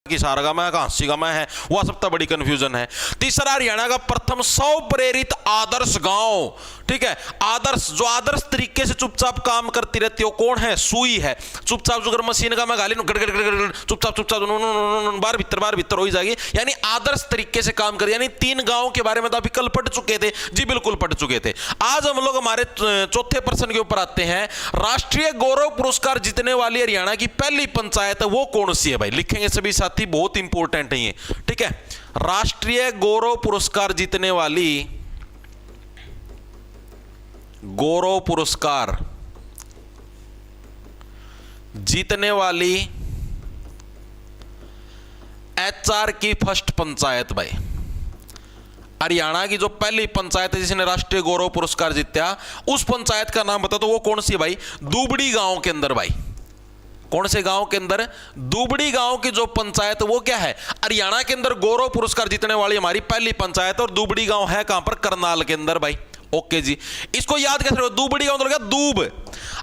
की सारगामा है, कहां सीगामा है, वह सबसे बड़ी कंफ्यूजन है। तीसरा, हरियाणा का प्रथम 100 प्रेरित आदर्श गांव, ठीक है, आदर्श जो आदर्श तरीके से चुपचाप काम करती रहती हो, कौन है? सुई है। चुपचाप जो मशीन का मैं गाली चुपचाप बार भीतर हो ही जाएगी, यानी आदर्श तरीके से काम कर, यानी 3 गांवों के बारे में तो अभी कल पढ़ चुके थे जी, बिल्कुल पढ़ चुके थे। आज हम लोग हमारे चौथे प्रश्न के ऊपर आते हैं। राष्ट्रीय गौरव पुरस्कार जीतने वाली हरियाणा की पहली पंचायत है, वो कौन सी है भाई? लिखेंगे सभी साथी, बहुत इंपॉर्टेंट है ये, ठीक है। राष्ट्रीय गौरव पुरस्कार जीतने वाली, गौरव पुरस्कार जीतने वाली एचआर की फर्स्ट पंचायत भाई, हरियाणा की जो पहली पंचायत है जिसने राष्ट्रीय गौरव पुरस्कार जीता, उस पंचायत का नाम बता, तो वो कौन सी है भाई? दुबड़ी गांव के अंदर भाई। कौन से गांव के अंदर? दुबड़ी गांव की जो पंचायत वो क्या है? हरियाणा के अंदर गौरव पुरस्कार जीतने वाली हमारी पहली पंचायत, और दुबड़ी गांव है कहां पर? करनाल के अंदर भाई। ओके जी, इसको याद कैसे रहो? दुबड़ी गांव मतलब दूब,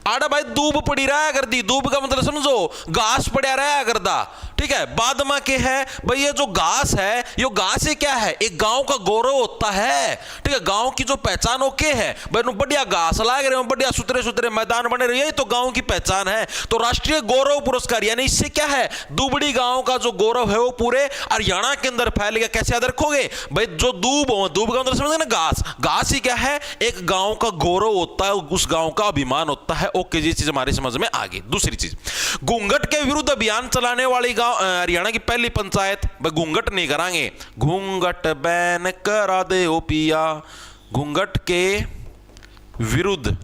आड़ा भाई दूब पड़ी रहा कर दी, दूब का मतलब समझो घास पड़ा रहा कर दा, ठीक है। बाद में के है भाई, ये जो घास है, ये घास ही क्या है? एक गांव का गौरव होता है, ठीक है। गांव की जो पहचान ओके है भाई, बढ़िया घास लाग रहे हो, बढ़िया सुतरे सुतरे मैदान बने रहे, यही तो गांव की पहचान है। तो राष्ट्रीय गौरव पुरस्कार यानी इससे क्या है? दुबड़ी गांव का जो गौरव है वो पूरे हरियाणा के अंदर फैल गया। कैसे याद रखोगे भाई? जो दूब हो, दूब का मतलब समझे ना, घास, घास ही क्या है? एक गांव का गौरव होता है, उस गांव का अभिमान होता है। ओके जी, चीज हमारी समझ में आ गई। दूसरी चीज, घूंघट के विरुद्ध अभियान चलाने वाली गांव हरियाणा की पहली पंचायत, भाई घूंघट नहीं कराएंगे, घूंघट बैन करा दे ओ पिया, घूंघट के विरुद्ध,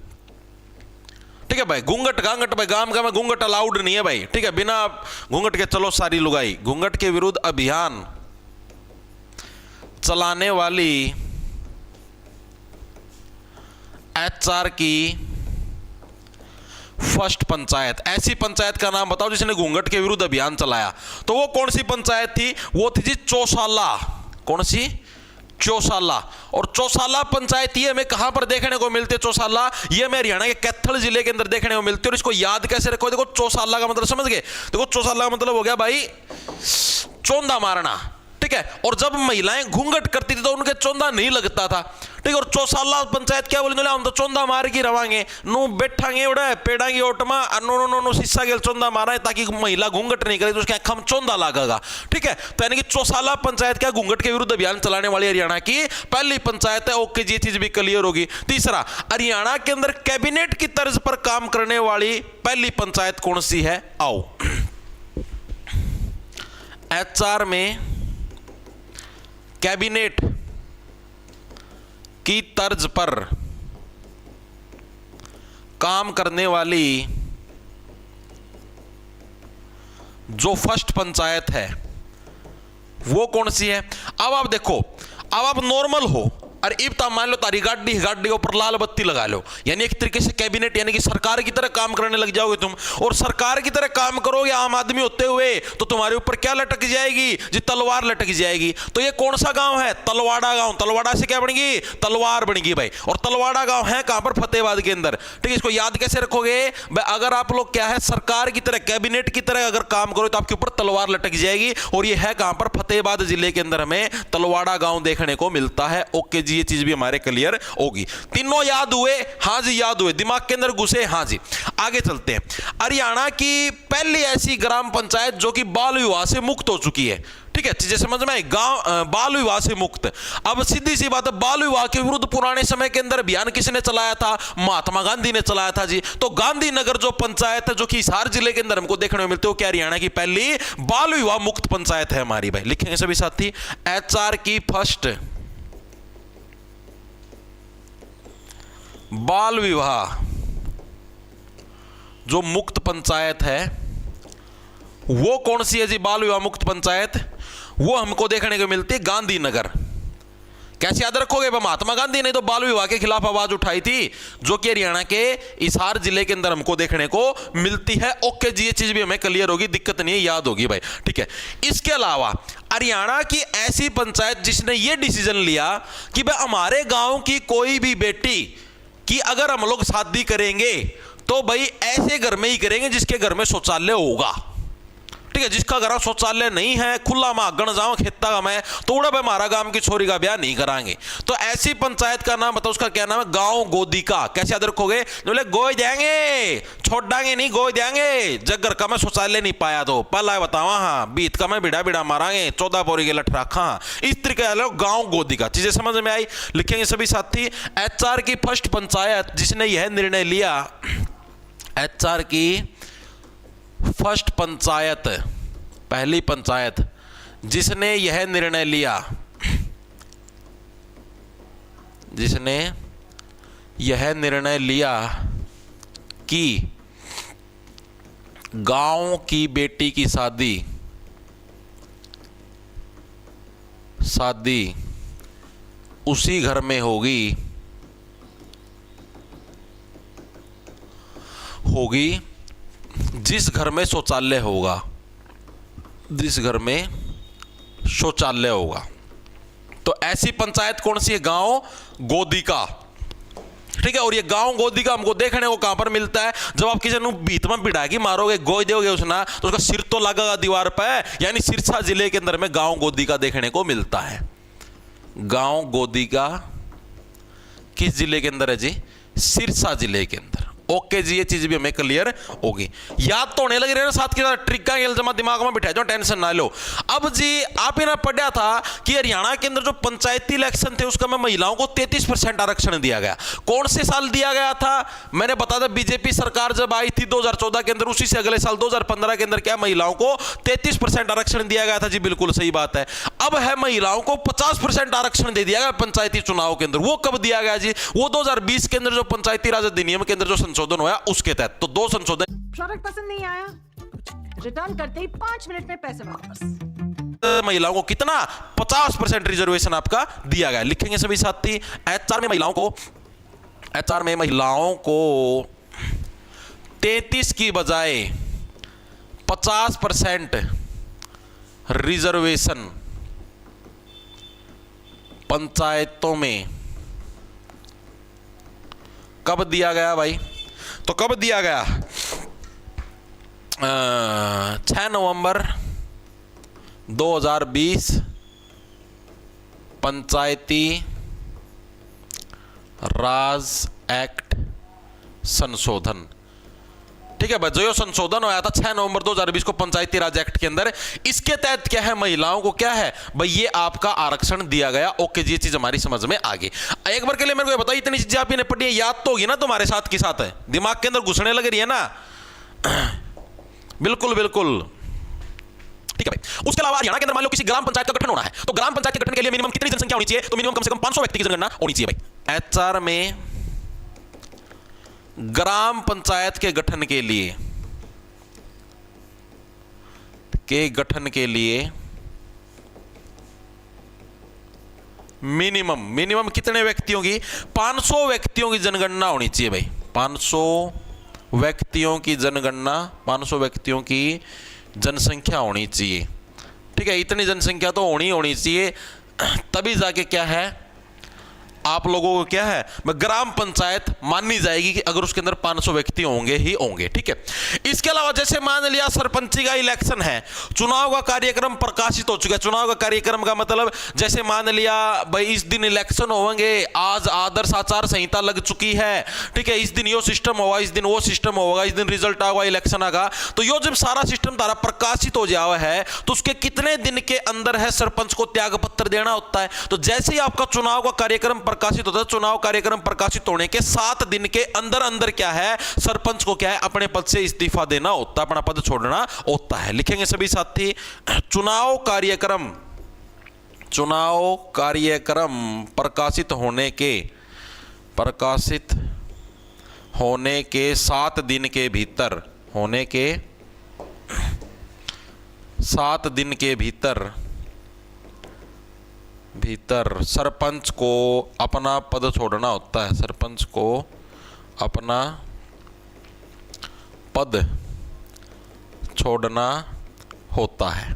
ठीक है भाई। घूंघट गांगट भाई, गांव का में घूंघट अलाउड नहीं है भाई, ठीक है। बिना घूंघट के चलो सारी लुगाई। घूंघट के विरुद्ध अभियान चलाने वाली एचआर की फर्स्ट पंचायत, ऐसी पंचायत का नाम बताओ जिसने घूंघट के विरुद्ध अभियान चलाया। तो वो कौन सी पंचायत थी? वो थी जी चौसाला। कौन सी? चौसाला। और चौसाला पंचायत ये हमें कहां पर देखने को मिलती है? चौसाला ये हमें हरियाणा के कैथल जिले के अंदर देखने को मिलती है। और इसको याद कैसे रखो? देखो चौसाला का मतलब समझ गए? देखो चौसाला का मतलब हो गया भाई चौंधा मारना, ठीक है। और जब महिलाएं घूंघट करती थी तो उनके चौंधा नहीं लगता था, ठीक है। और चौसाला पंचायत क्या बोले? हम तो चौंधा मार के रवांगे, नु बैठांगे उड़े पेड़ा की ओट में, नो शीशा के चौंधा मारा है ताकि महिला घूंघट नहीं करे तो उसके आंखों में चौंधा लगेगा, ठीक है। तो यानी कि चौसाला पंचायत क्या घूंघट के विरुद्ध अभियान चलाने वाली हरियाणा की पहली पंचायत है। ओके जी, चीज भी क्लियर होगी। तीसरा, हरियाणा के अंदर कैबिनेट की तर्ज पर काम करने वाली पहली पंचायत कौन सी है? आओ, एचआर में कैबिनेट की तर्ज पर काम करने वाली जो फर्स्ट पंचायत है वो कौन सी है? अब आप देखो, अब आप नॉर्मल हो, और इब्ता मान लो तारी गाड़ी के ऊपर लाल बत्ती लगा लो, यानी एक तरीके से कैबिनेट यानी कि सरकार की तरह काम करने लग जाओगे तुम। और सरकार की तरह काम करोगे आम आदमी होते हुए तो तुम्हारे ऊपर क्या लटक जाएगी जी? तलवार लटक जाएगी। तो ये कौन सा गांव है? तलवाड़ा गांव। तलवाड़ा से क्या बनेगी? तलवार बनेगी भाई। और तलवाड़ा गांव है कहां पर? फतेहाबाद के अंदर, ठीक है। इसको याद कैसे रखोगे भाई? अगर आप लोग क्या है सरकार की तरह कैबिनेट की तरह अगर काम करो तो आपके ऊपर तलवार लटक जाएगी। और ये है कहां पर? फतेहाबाद जिले के अंदर हमें तलवाड़ा गांव देखने को मिलता है। ओके, ये चीज भी हमारे क्लियर होगी। तीनों याद हुए? हाँ जी याद हुए, दिमाग के अंदर घुसे? हाँ जी। आगे चलते हैं। हरियाणा की पहली ऐसी ग्राम पंचायत जो कि बाल विवाह से मुक्त हो चुकी है, ठीक है। चीजें समझ में आई? गांव बाल विवाह से मुक्त। अब सीधी सी बात है, बाल विवाह के विरुद्ध पुराने समय के अंदर अभियान किसने चलाया था? महात्मा गांधी ने चलाया था जी। तो गांधीनगर जो पंचायत है जो कि हिसार जिले के अंदर हमको देखने को मिलती है, वो क्या हरियाणा की पहली बाल विवाह मुक्त पंचायत है हमारी भाई। लिखेंगे सभी साथी, एचआर की फर्स्ट बाल विवाह जो मुक्त पंचायत है वो कौन सी है जी? बाल विवाह मुक्त पंचायत वो हमको देखने को मिलती है गांधीनगर। कैसे याद रखोगे? महात्मा गांधी ने तो बाल विवाह के खिलाफ आवाज उठाई थी, जो कि हरियाणा के हिसार जिले के अंदर हमको देखने को मिलती है। ओके जी, ये चीज भी हमें क्लियर होगी, दिक्कत नहीं है, याद होगी भाई, ठीक है। इसके अलावा हरियाणा की ऐसी पंचायत जिसने ये डिसीजन लिया कि भाई हमारे गांव की कोई भी बेटी कि अगर हम लोग शादी करेंगे तो भाई ऐसे घर में ही करेंगे जिसके घर में शौचालय होगा, ठीक ठीक है, जिसका घर शौचालय नहीं है, खुला मागण जाओ खेता का मैं तो उड़ा भाई हमारा गांव की छोरी का ब्याह नहीं कराएंगे। तो ऐसी पंचायत का नाम बताओ, उसका क्या नाम है? गांव गोदिका। कैसे याद रखोगे? बोले गोद देंगे, छोड़ देंगे नहीं, गोद देंगे। जब घर का मैं शौचालय नहीं पाया तो पहला बतावा, हाँ बीत का मैं बिड़ा बिड़ा मारांगे, 14 बोरी के लठ रखा। इस तरीके गांव गोदिका। चीजें समझ में आई? लिखेंगे सभी साथी। एचआर की फर्स्ट पंचायत जिसने यह निर्णय लिया, एचआर की फर्स्ट पंचायत, पहली पंचायत जिसने यह निर्णय लिया, जिसने यह निर्णय लिया कि गांव की बेटी की शादी उसी घर में होगी जिस घर में शौचालय होगा, जिस घर में शौचालय होगा। तो ऐसी पंचायत कौन सी है? गांव गोदिका। ठीक है, और ये गांव गोदिका हमको देखने को कहां पर मिलता है? जब आप किसी ने बीत में बिड़ागी मारोगे, गोद दोगे उसना, तो उसका सिर तो लगेगा दीवार पर। यानी सिरसा जिले के अंदर में गांव गोदिका देखने को मिलता है। गांव गोदिका किस जिले के अंदर है जी? सिरसा जिले के अंदर। ओके जी, ये चीज भी हमें क्लियर होगी। याद तो होने लगी रहे ना साथ के साथ, ट्रिक का खेल जमा दिमाग में बिठा दो, टेंशन ना लो। अब जी आप ही ना पढ़ा था कि हरियाणा के अंदर जो पंचायती इलेक्शन थे उसका में महिलाओं को 33% आरक्षण दिया गया। कौन से साल दिया गया था? मैंने बता दिया, बीजेपी सरकार जब आई थी 2014 के अंदर, उसी से अगले साल 2015 के अंदर क्या महिलाओं को 33% आरक्षण दिया गया था जी। बिल्कुल सही बात है। अब है महिलाओं को 50% आरक्षण दे दिया गया पंचायती चुनाव के अंदर। वो कब दिया गया जी? वो 2020 के अंदर जो पंचायती राज अधिनियम के अंदर जो संशोधन हुआ उसके तहत। तो 2 संशोधन। प्रोडक्ट पसंद नहीं आया, रिटर्न करते ही 5 मिनट में पैसे वापस। महिलाओं को कितना? 50% रिजर्वेशन आपका दिया गया। लिखेंगे सभी साथी। एचआर में महिलाओं को 33 की बजाय 50% रिजर्वेशन पंचायतों में कब दिया गया भाई? तो कब दिया गया? 6 नवंबर 2020 पंचायती राज एक्ट संशोधन। ठीक है भाई, जो संशोधन हुआ था 6 नवंबर 2020 को पंचायती राज एक्ट के अंदर, इसके तहत क्या है? महिलाओं को क्या है भाई? ये आपका आरक्षण दिया गया। ओके जी, ये चीज हमारी समझ में आ गई। एक बार के लिए मेरे को बताइए, इतनी चीजें आपने पढ़ी है, याद तो होगी ना तुम्हारे साथ की साथ है, दिमाग के अंदर घुसने लग रही है ना? बिल्कुल बिल्कुल ठीक है भाई। उसके अलावा हरियाणा के अंदर मान लो किसी ग्राम पंचायत का गठन होना है, तो ग्राम पंचायत के गठन के लिए मिनिमम कितनी जनसंख्या होनी चाहिए? तो मिनिमम कम से कम 500 व्यक्ति की जनगणना होनी चाहिए भाई। एचआर में ग्राम पंचायत के गठन के लिए मिनिमम कितने व्यक्तियों की? 500 व्यक्तियों की जनगणना होनी चाहिए भाई। 500 व्यक्तियों की जनगणना, 500 व्यक्तियों की जनसंख्या होनी चाहिए। ठीक है, इतनी जनसंख्या तो होनी चाहिए, तभी जाके क्या है आप लोगों को क्या है ग्राम पंचायत माननी जाएगी कि अगर उसके अंदर 500 व्यक्ति होंगे ही होंगे। ठीक है, इसके अलावा जैसे मान लिया सरपंची का इलेक्शन है, चुनाव का कार्यक्रम प्रकाशित हो चुका है। चुनाव का कार्यक्रम का मतलब जैसे मान लिया भाई इस दिन इलेक्शन होंगे, आज आदर्श आचार संहिता लग चुकी है। ठीक है, इस दिन यो सिस्टम होगा, इस दिन वो सिस्टम होगा, इस दिन रिजल्ट आएगा, इलेक्शन आएगा। तो यो जब सारा सिस्टम तारा प्रकाशित हो जावा है तो उसके कितने दिन के अंदर है सरपंच को त्याग पत्र देना होता है। तो जैसे ही आपका चुनाव का कार्यक्रम प्रकाशित होता है, चुनाव कार्यक्रम प्रकाशित होने के 7 दिन के अंदर अंदर क्या है सरपंच को क्या है अपने पद से इस्तीफा देना होता है, अपना पद छोड़ना होता है। लिखेंगे सभी साथी, चुनाव कार्यक्रम प्रकाशित होने के 7 दिन के भीतर सरपंच को अपना पद छोड़ना होता है। सरपंच को अपना पद छोड़ना होता है।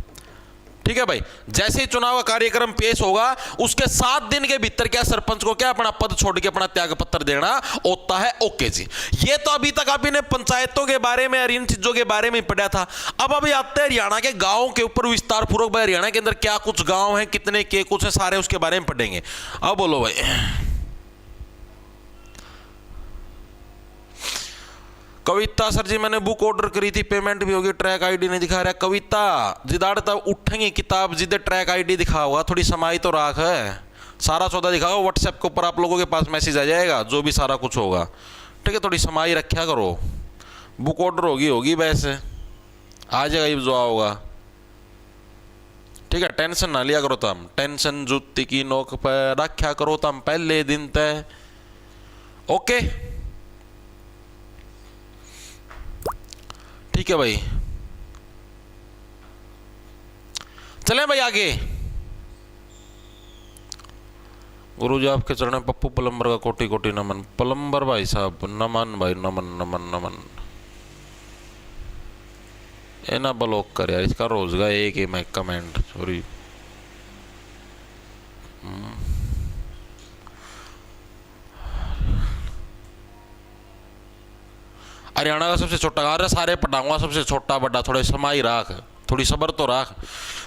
ठीक है भाई, जैसे ही चुनाव का कार्यक्रम पेश होगा उसके 7 दिन के भीतर क्या सरपंच को क्या अपना पद छोड़ के अपना त्याग पत्र देना होता है। ओके जी, ये तो अभी तक आपने पंचायतों के बारे में और इन चीजों के बारे में पढ़ा था। अब अभी आते हैं हरियाणा के गांवों के ऊपर विस्तार पूर्वक। भाई हरियाणा के अंदर क्या कुछ गांव हैं, कितने के कुछ है, सारे उसके बारे में पढ़ेंगे। अब बोलो भाई। कविता सर जी मैंने बुक ऑर्डर करी थी, पेमेंट भी होगी, ट्रैक आईडी नहीं दिखा रहा। कविता जिदाड़ तब उठेंगी किताब जिदे ट्रैक आईडी दिखा होगा, थोड़ी समाई तो राख है, सारा सौदा दिखाओ। व्हाट्सएप के ऊपर आप लोगों के पास मैसेज आ जाएगा जो भी सारा कुछ होगा, ठीक है। थोड़ी समाई रखा करो, बुक ऑर्डर होगी वैसे आ जाएगा ये जो होगा, ठीक है। टेंशन ना लिया करो तुम, टेंशन जूती की नोक पर रखा करो तुम पहले दिन तय। ओके ठीक है भाई, चलें भाई आगे। गुरुजी आपके चरण में पप्पू प्लम्बर का कोटि कोटि नमन। प्लम्बर भाई साहब नमन भाई, नमन नमन नमन। ये ना ब्लॉक कर यार, इसका रोजगार एक ही मैं कमेंट सॉरी। हरियाणा का सबसे छोटा गाँव है, सारे पटाऊंगा सबसे छोटा बड़ा, थोड़े समाई राख, थोड़ी सबर तो राख।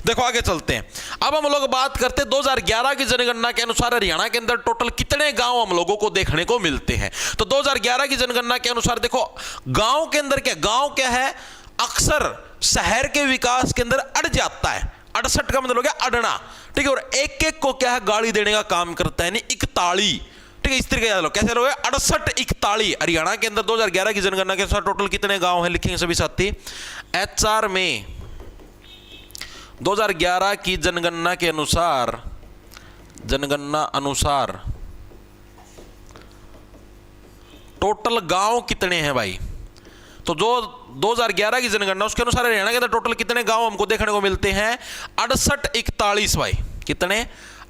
देखो आगे चलते हैं। अब हम लोग बात करते हैं 2011 की जनगणना के अनुसार हरियाणा के अंदर टोटल कितने गांव हम लोगों को देखने को मिलते हैं। तो 2011 की जनगणना के अनुसार देखो गांव के अंदर क्या, गांव क्या है, अक्सर शहर के विकास के अंदर अड़ जाता है। 68 का मतलब हो गया अड़ना, ठीक है। और एक एक को क्या है गाली देने का काम करता है, यानी इकताली, ठीक है। इस तरीके याद लो कैसे लोग 68 इकताली। हरियाणा के अंदर 2011 की जनगणना के अनुसार टोटल कितने गांव हैं लिखेंगे सभी साथी। HR में 2011 की जनगणना के अनुसार, जनगणना अनुसार टोटल गांव कितने हैं भाई। तो जो 2011 की जनगणना उसके अनुसार हरियाणा के अंदर टोटल कितने गांव हमको देखने को मिलते हैं, 68 41 भाई। कितने,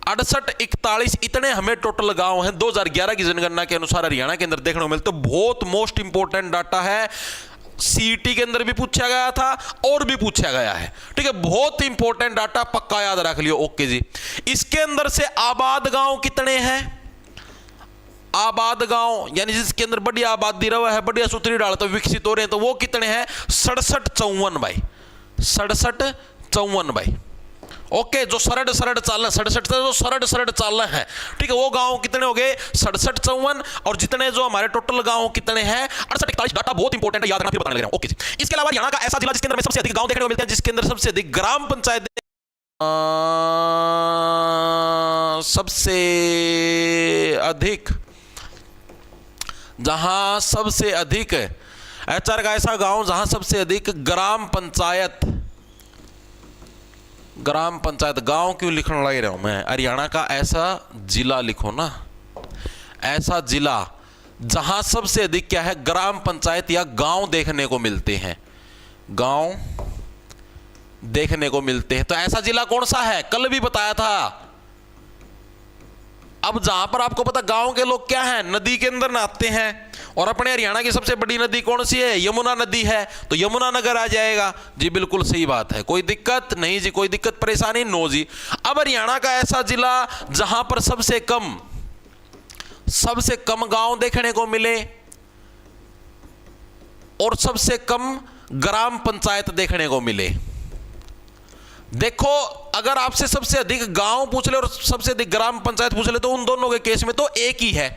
68 41 इतने हमें टोटल गांव हैं 2011 की जनगणना के अनुसार हरियाणा के अंदर देखने को मिलते। बहुत मोस्ट इंपोर्टेंट डाटा है, सीटी के अंदर भी पूछा गया था और भी पूछा गया है, ठीक है। बहुत इंपॉर्टेंट डाटा, पक्का याद रख लियो। ओके जी, इसके अंदर से आबाद गांव कितने हैं, आबाद गांव यानी जिसके अंदर बढ़िया आबादी रहा है, बढ़िया सुथरी डाल तो विकसित हो रहे हैं, तो वो कितने हैं 67 54 भाई, 67 54 भाई। ओके, जो सरड सरड चालन 67 जो सरड सरड चालन है, ठीक है, वो गांव कितने हो गए 67 54। और जितने जो हमारे टोटल गांव कितने हैं 68 41। डाटा बहुत इंपॉर्टेंट है, याद रखना, फिर बताने लग रहा हूं। ओके जी, इसके अलावा हरियाणा का ऐसा जिला जिसके अंदर सबसे अधिक गांव देखने को मिलते हैं, जिसके अंदर सबसे अधिक ग्राम पंचायत सबसे अधिक, जहां सबसे अधिक HR का ऐसा गांव जहां सबसे अधिक ग्राम पंचायत, ग्राम पंचायत गांव क्यों लिखने लग रहा हूं मैं, हरियाणा का ऐसा जिला लिखो ना, ऐसा जिला जहां सबसे अधिक क्या है ग्राम पंचायत या गांव देखने को मिलते हैं, गांव देखने को मिलते हैं। तो ऐसा जिला कौन सा है, कल भी बताया था। अब जहां पर आपको पता गांव के लोग क्या हैं, नदी के अंदर नहाते हैं, और अपने हरियाणा की सबसे बड़ी नदी कौन सी है, यमुना नदी है, तो यमुना नगर आ जाएगा जी। बिल्कुल सही बात है, कोई दिक्कत नहीं जी, कोई दिक्कत परेशानी नो जी। अब हरियाणा का ऐसा जिला जहां पर सबसे कम गांव देखने को मिले और सबसे कम ग्राम पंचायत देखने को मिले। देखो अगर आपसे सबसे अधिक गांव पूछ ले और सबसे अधिक ग्राम पंचायत पूछ ले तो उन दोनों के केस में तो एक ही है,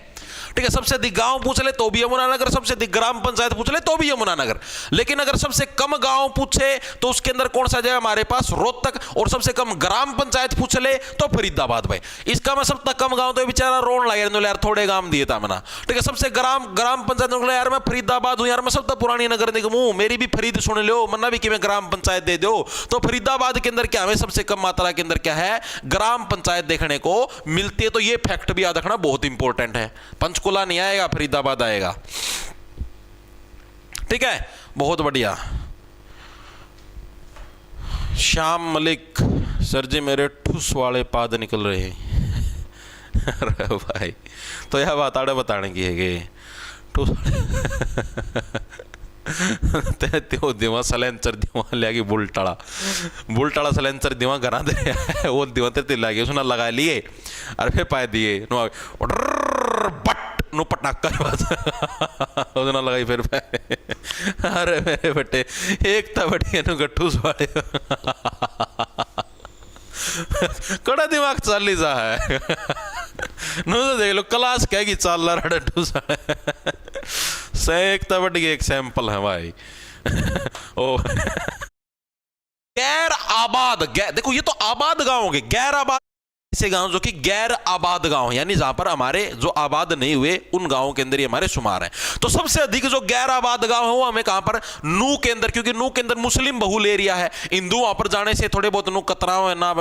ठीक है। सबसे अधिक गांव पूछ ले तो भी यमुनानगर, सबसे अधिक ग्राम पंचायत पूछ ले तो भी यमुनानगर। लेकिन अगर सबसे कम गांव पूछे तो उसके अंदर कौन सा जाएगा हमारे पास, रोहतक, और सबसे कम ग्राम पंचायत पूछ ले तो फरीदाबाद भाई। इसका मैं सबसे कम गांव तो बेचारा रोन लगा यार, थोड़े गांव दिए था मना, ठीक है। सबसे ग्राम पंचायत यार मैं फरीदाबाद हूं यार, मैं सबसे पुरानी नगर निगम हूं, मेरी भी फरीद सुन लो मना भी कि मैं ग्राम पंचायत दे दो। तो फरीदाबाद के अंदर क्या हमें सबसे कम मात्रा के अंदर क्या है ग्राम पंचायत देखने को मिलती है। तो ये फैक्ट भी याद रखना बहुत इंपॉर्टेंट है। पंचकुला नहीं आएगा, फरीदाबाद आएगा, ठीक है। बहुत बढ़िया। श्याम मलिक सर जी मेरे ठुस वाले पाद निकल रहे हैं अरे भाई, तो यह बात आड़े बताने की है कि ठुस त्यो दिवा सलेंसर दिवा लिया बुलटाला सलेंसर दिवा घरा दे वो दिवा ते लागे उसने लगा लिए अरे फिर पाए दिए नो बट नो पटाखा उसने लगाई फिर अरे मेरे बेटे एक था बढ़िया नु गट्ठू स्वाड़े कड़ा दिमाग चाली जा है नो तो देख लो क्लास कहेगी चाल रहा डट्टू साड़े से एक था बढ़िया एक सैंपल है भाई ओ गैर आबाद देखो ये तो आबाद गांव हो गए, गैर आबाद ऐसे गांव जो कि गैर आबाद गांव यानी जहां पर हमारे जो आबाद नहीं हुए उन गांवों के अंदर ये हमारे शुमार हैं। तो सबसे अधिक जो गैर आबाद गांव है वो हमें कहां पर नू के अंदर, क्योंकि नू के अंदर मुस्लिम बहुल एरिया है। हिंदू वहां पर जाने से थोड़े बहुत नू कतराव है ना।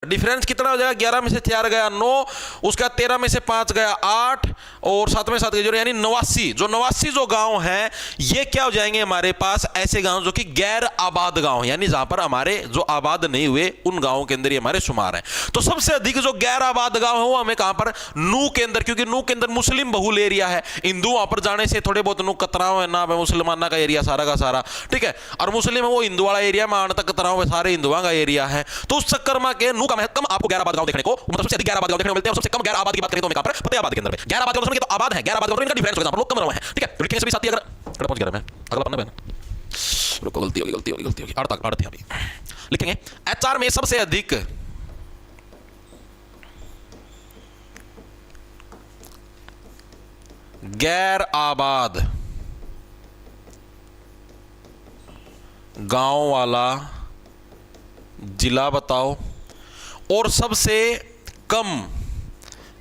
डिफरेंस कितना हो जाएगा, 11 में से 4 गया 9, उसका 13 में से 5 गया 8 और 7 में 7 गया यानी 89। जो 89 जो गांव हैं ये क्या हो जाएंगे हमारे पास ऐसे गांव जो कि गैर आबाद गांव यानी जहां पर हमारे जो आबाद नहीं हुए उन गांवों के अंदर ये हमारे शुमार हैं। तो सबसे अधिक जो गैर आबाद गांव है वो हमें कहां पर नू के अंदर, क्योंकि नू के अंदर मुस्लिम बहुल एरिया है। हिंदू वहां पर जाने से थोड़े बहुत नू कतराव है ना मुसलमाना का एरिया सारा का सारा, ठीक है। और मुस्लिम है वो हिंदू वाला एरिया में आने तक कतराव सारे हिंदुओं का एरिया है। तो उस चक्कर में के नू कम आपको गैर आबाद गांव देखने को, मतलब सबसे अधिक गैर आबाद गांव देखने को मिलते हैं और सबसे कम गैर आबाद की बात करें तो हमें कहां पर फतेहाबाद के अंदर में। गैर आबाद गांव तो आबाद है, गैर आबाद गांव इनका डिफरेंस हो जाता है, लोग कम रहे हैं, ठीक है। तो लिखेंगे सभी साथी अगर पहुंच गया मैं अगला पन्ना पे रुको, गलती होगी अर्थ अभी लिखेंगे। एचआर में सबसे अधिक गैर आबाद गांव वाला जिला बताओ और सबसे कम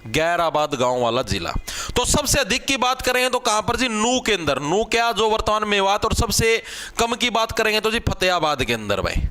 गैर आबाद गांव वाला जिला। तो सबसे अधिक की बात करेंगे तो कहां पर जी, नू के अंदर। नू क्या जो वर्तमान मेवात, और सबसे कम की बात करेंगे तो जी फतेहाबाद के अंदर भाई,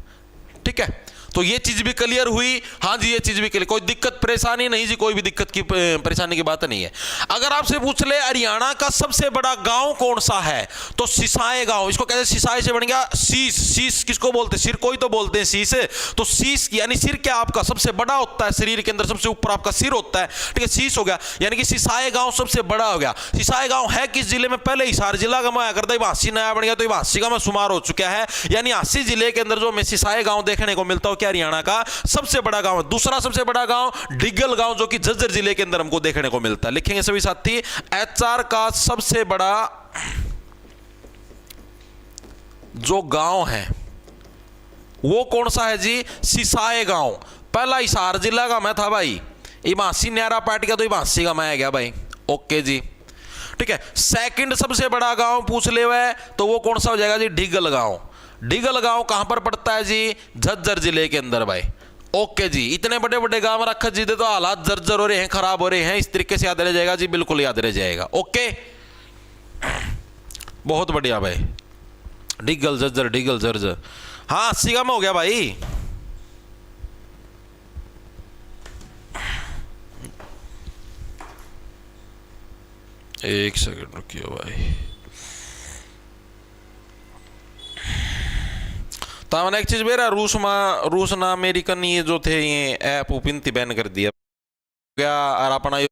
ठीक है। तो ये चीज भी क्लियर हुई, हाँ जी ये चीज भी क्लियर, कोई दिक्कत परेशानी नहीं जी, कोई भी दिक्कत की परेशानी की बात नहीं है। अगर आपसे पूछ ले हरियाणा का सबसे बड़ा गांव कौन सा है तो सिसाए गांव, इसको कहते हैं सिसाए से बन गया शीश। शीश किसको बोलते हैं, सिर कोई तो बोलते हैं शीश। तो शीश यानी सिर क्या आपका सबसे बड़ा होता है, शरीर के अंदर सबसे ऊपर आपका सिर होता है, ठीक है। शीश हो गया यानी कि सिसाए गांव सबसे बड़ा हो गया। सिसाए गांव है किस जिले में, पहले हिसार जिला का मैं करता हांसी नया बन गया तो हांसी का मैं शुमार हो चुका है, यानी हांसी जिले के अंदर जो हमें सिसाए गांव देखने को मिलता है क्या हरियाणा का सबसे बड़ा गांव। दूसरा सबसे बड़ा गांव डिग्गल गांव जो कि झज्जर जिले के अंदर हमको देखने को मिलता है। लिखेंगे सभी साथी, एचआर का सबसे बड़ा जो गांव है वो कौन सा है जी, सिसाए गांव। पहला हिसार जिला का मैं था भाई, इमासी न्यारा पाट गया तो इमासी का मैं गया भाई, ओके जी, ठीक है। सेकंड सबसे बड़ा गांव पूछ ले हुआ तो वो कौन सा हो जाएगा जी, डिग्गल गांव। डिग्गल गांव कहां पर पड़ता है जी, झज्जर जिले के अंदर भाई, ओके जी। इतने बड़े बड़े गांव रखा जी तो हालात जर्जर हो रहे हैं, खराब हो रहे हैं, इस तरीके से याद रह जाएगा जी, बिल्कुल याद रह जाएगा, ओके। बहुत बढ़िया भाई, डिग्गल झज्जर डिग्गल जर्जर, हाँ 80 का में हो गया भाई। एक सेकंड रुकियो भाई, तो मैंने एक चीज बेरा रूस ना अमेरिकन ये जो थे ये ऐप उपिनती बैन कर दिया क्या, और अपना एक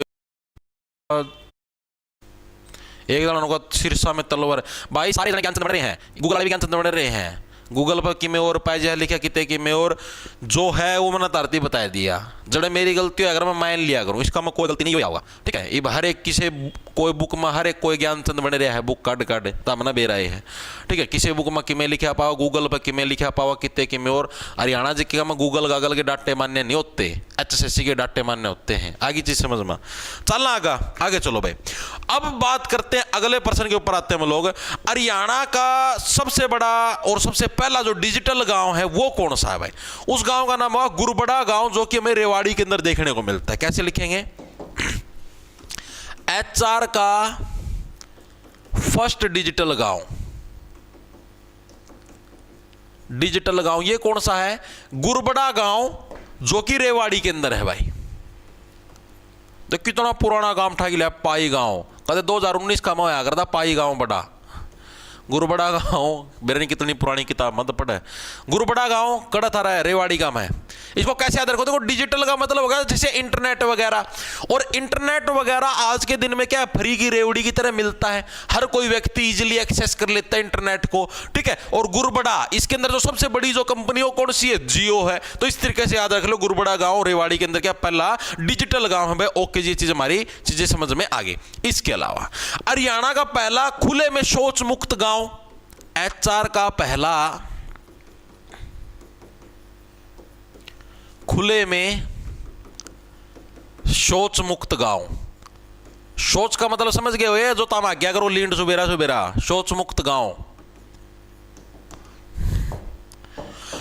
जन को शीर्षा में तलवार भाई, सारे जन कैंसर बन रहे हैं, गूगल वाले भी कैंसर बन रहे हैं। गूगल पर कि मैं और पाए जाए लिखा कितने कि मैं और जो है वो मैंने तरती बता दिया, जड़े मेरी गलती हो अगर मैं मान लिया करूँ, इसका मैं कोई गलती नहीं होगा, ठीक है। ये हर एक किसी कोई बुक में हर एक कोई ज्ञान चंद बने रहा है, बुक काट तब ना बे रहे हैं, ठीक है। किसी बुक में कि मैं लिखा पाओ, गूगल पर कि मैं लिखा पाओ कितने कि मैं और हरियाणा जी के में गूगल गागल के डाटे मान्य नहीं होते, HSSC के डाटे मान्य होते हैं। आगे चीज समझ में चलना आगे चलो भाई। अब बात करते हैं अगले प्रश्न के ऊपर आते हैं हम लोग। हरियाणा का सबसे बड़ा और सबसे पहला जो डिजिटल गांव है वो कौन सा है भाई, उस गांव का नाम हुआ गुरबड़ा गांव, जो कि हमें रेवाड़ी के अंदर देखने को मिलता है। कैसे लिखेंगे, एचआर का फर्स्ट डिजिटल गांव, डिजिटल गांव ये कौन सा है, गुरबड़ा गांव, जो कि रेवाड़ी के अंदर है भाई। तो कितना पुराना गांव ठा लिया, पाई गांव, कहते 2019 का मैं करता पाई गांव बड़ा गुरबड़ा गांव, मेरे ने कितनी पुरानी किताब मत पढ़े। गुरबड़ा गांव कड़ा थारा है, रेवाड़ी का है। इसको कैसे याद रखो, देखो डिजिटल का मतलब होगा जैसे इंटरनेट वगैरह, और इंटरनेट वगैरह आज के दिन में क्या है, फ्री की रेवड़ी की तरह मिलता है, हर कोई व्यक्ति इजीली एक्सेस कर लेता है इंटरनेट को, ठीक है। और गुरबड़ा, इसके अंदर जो सबसे बड़ी जो कंपनी हो कौन सी है, जियो है। तो इस तरीके से याद रख लो, गुरबड़ा गांव रेवाड़ी के अंदर क्या पहला डिजिटल गांव है भाई। ओके जी, चीज हमारी चीजें समझ में आ गई। इसके अलावा हरियाणा का पहला खुले में शौच मुक्त गांव, HR का पहला खुले में शौच मुक्त गांव। शौच का मतलब समझ गए हो, जो ताम आज्ञा करो लींड सुबेरा सुबेरा, शौच मुक्त गांव,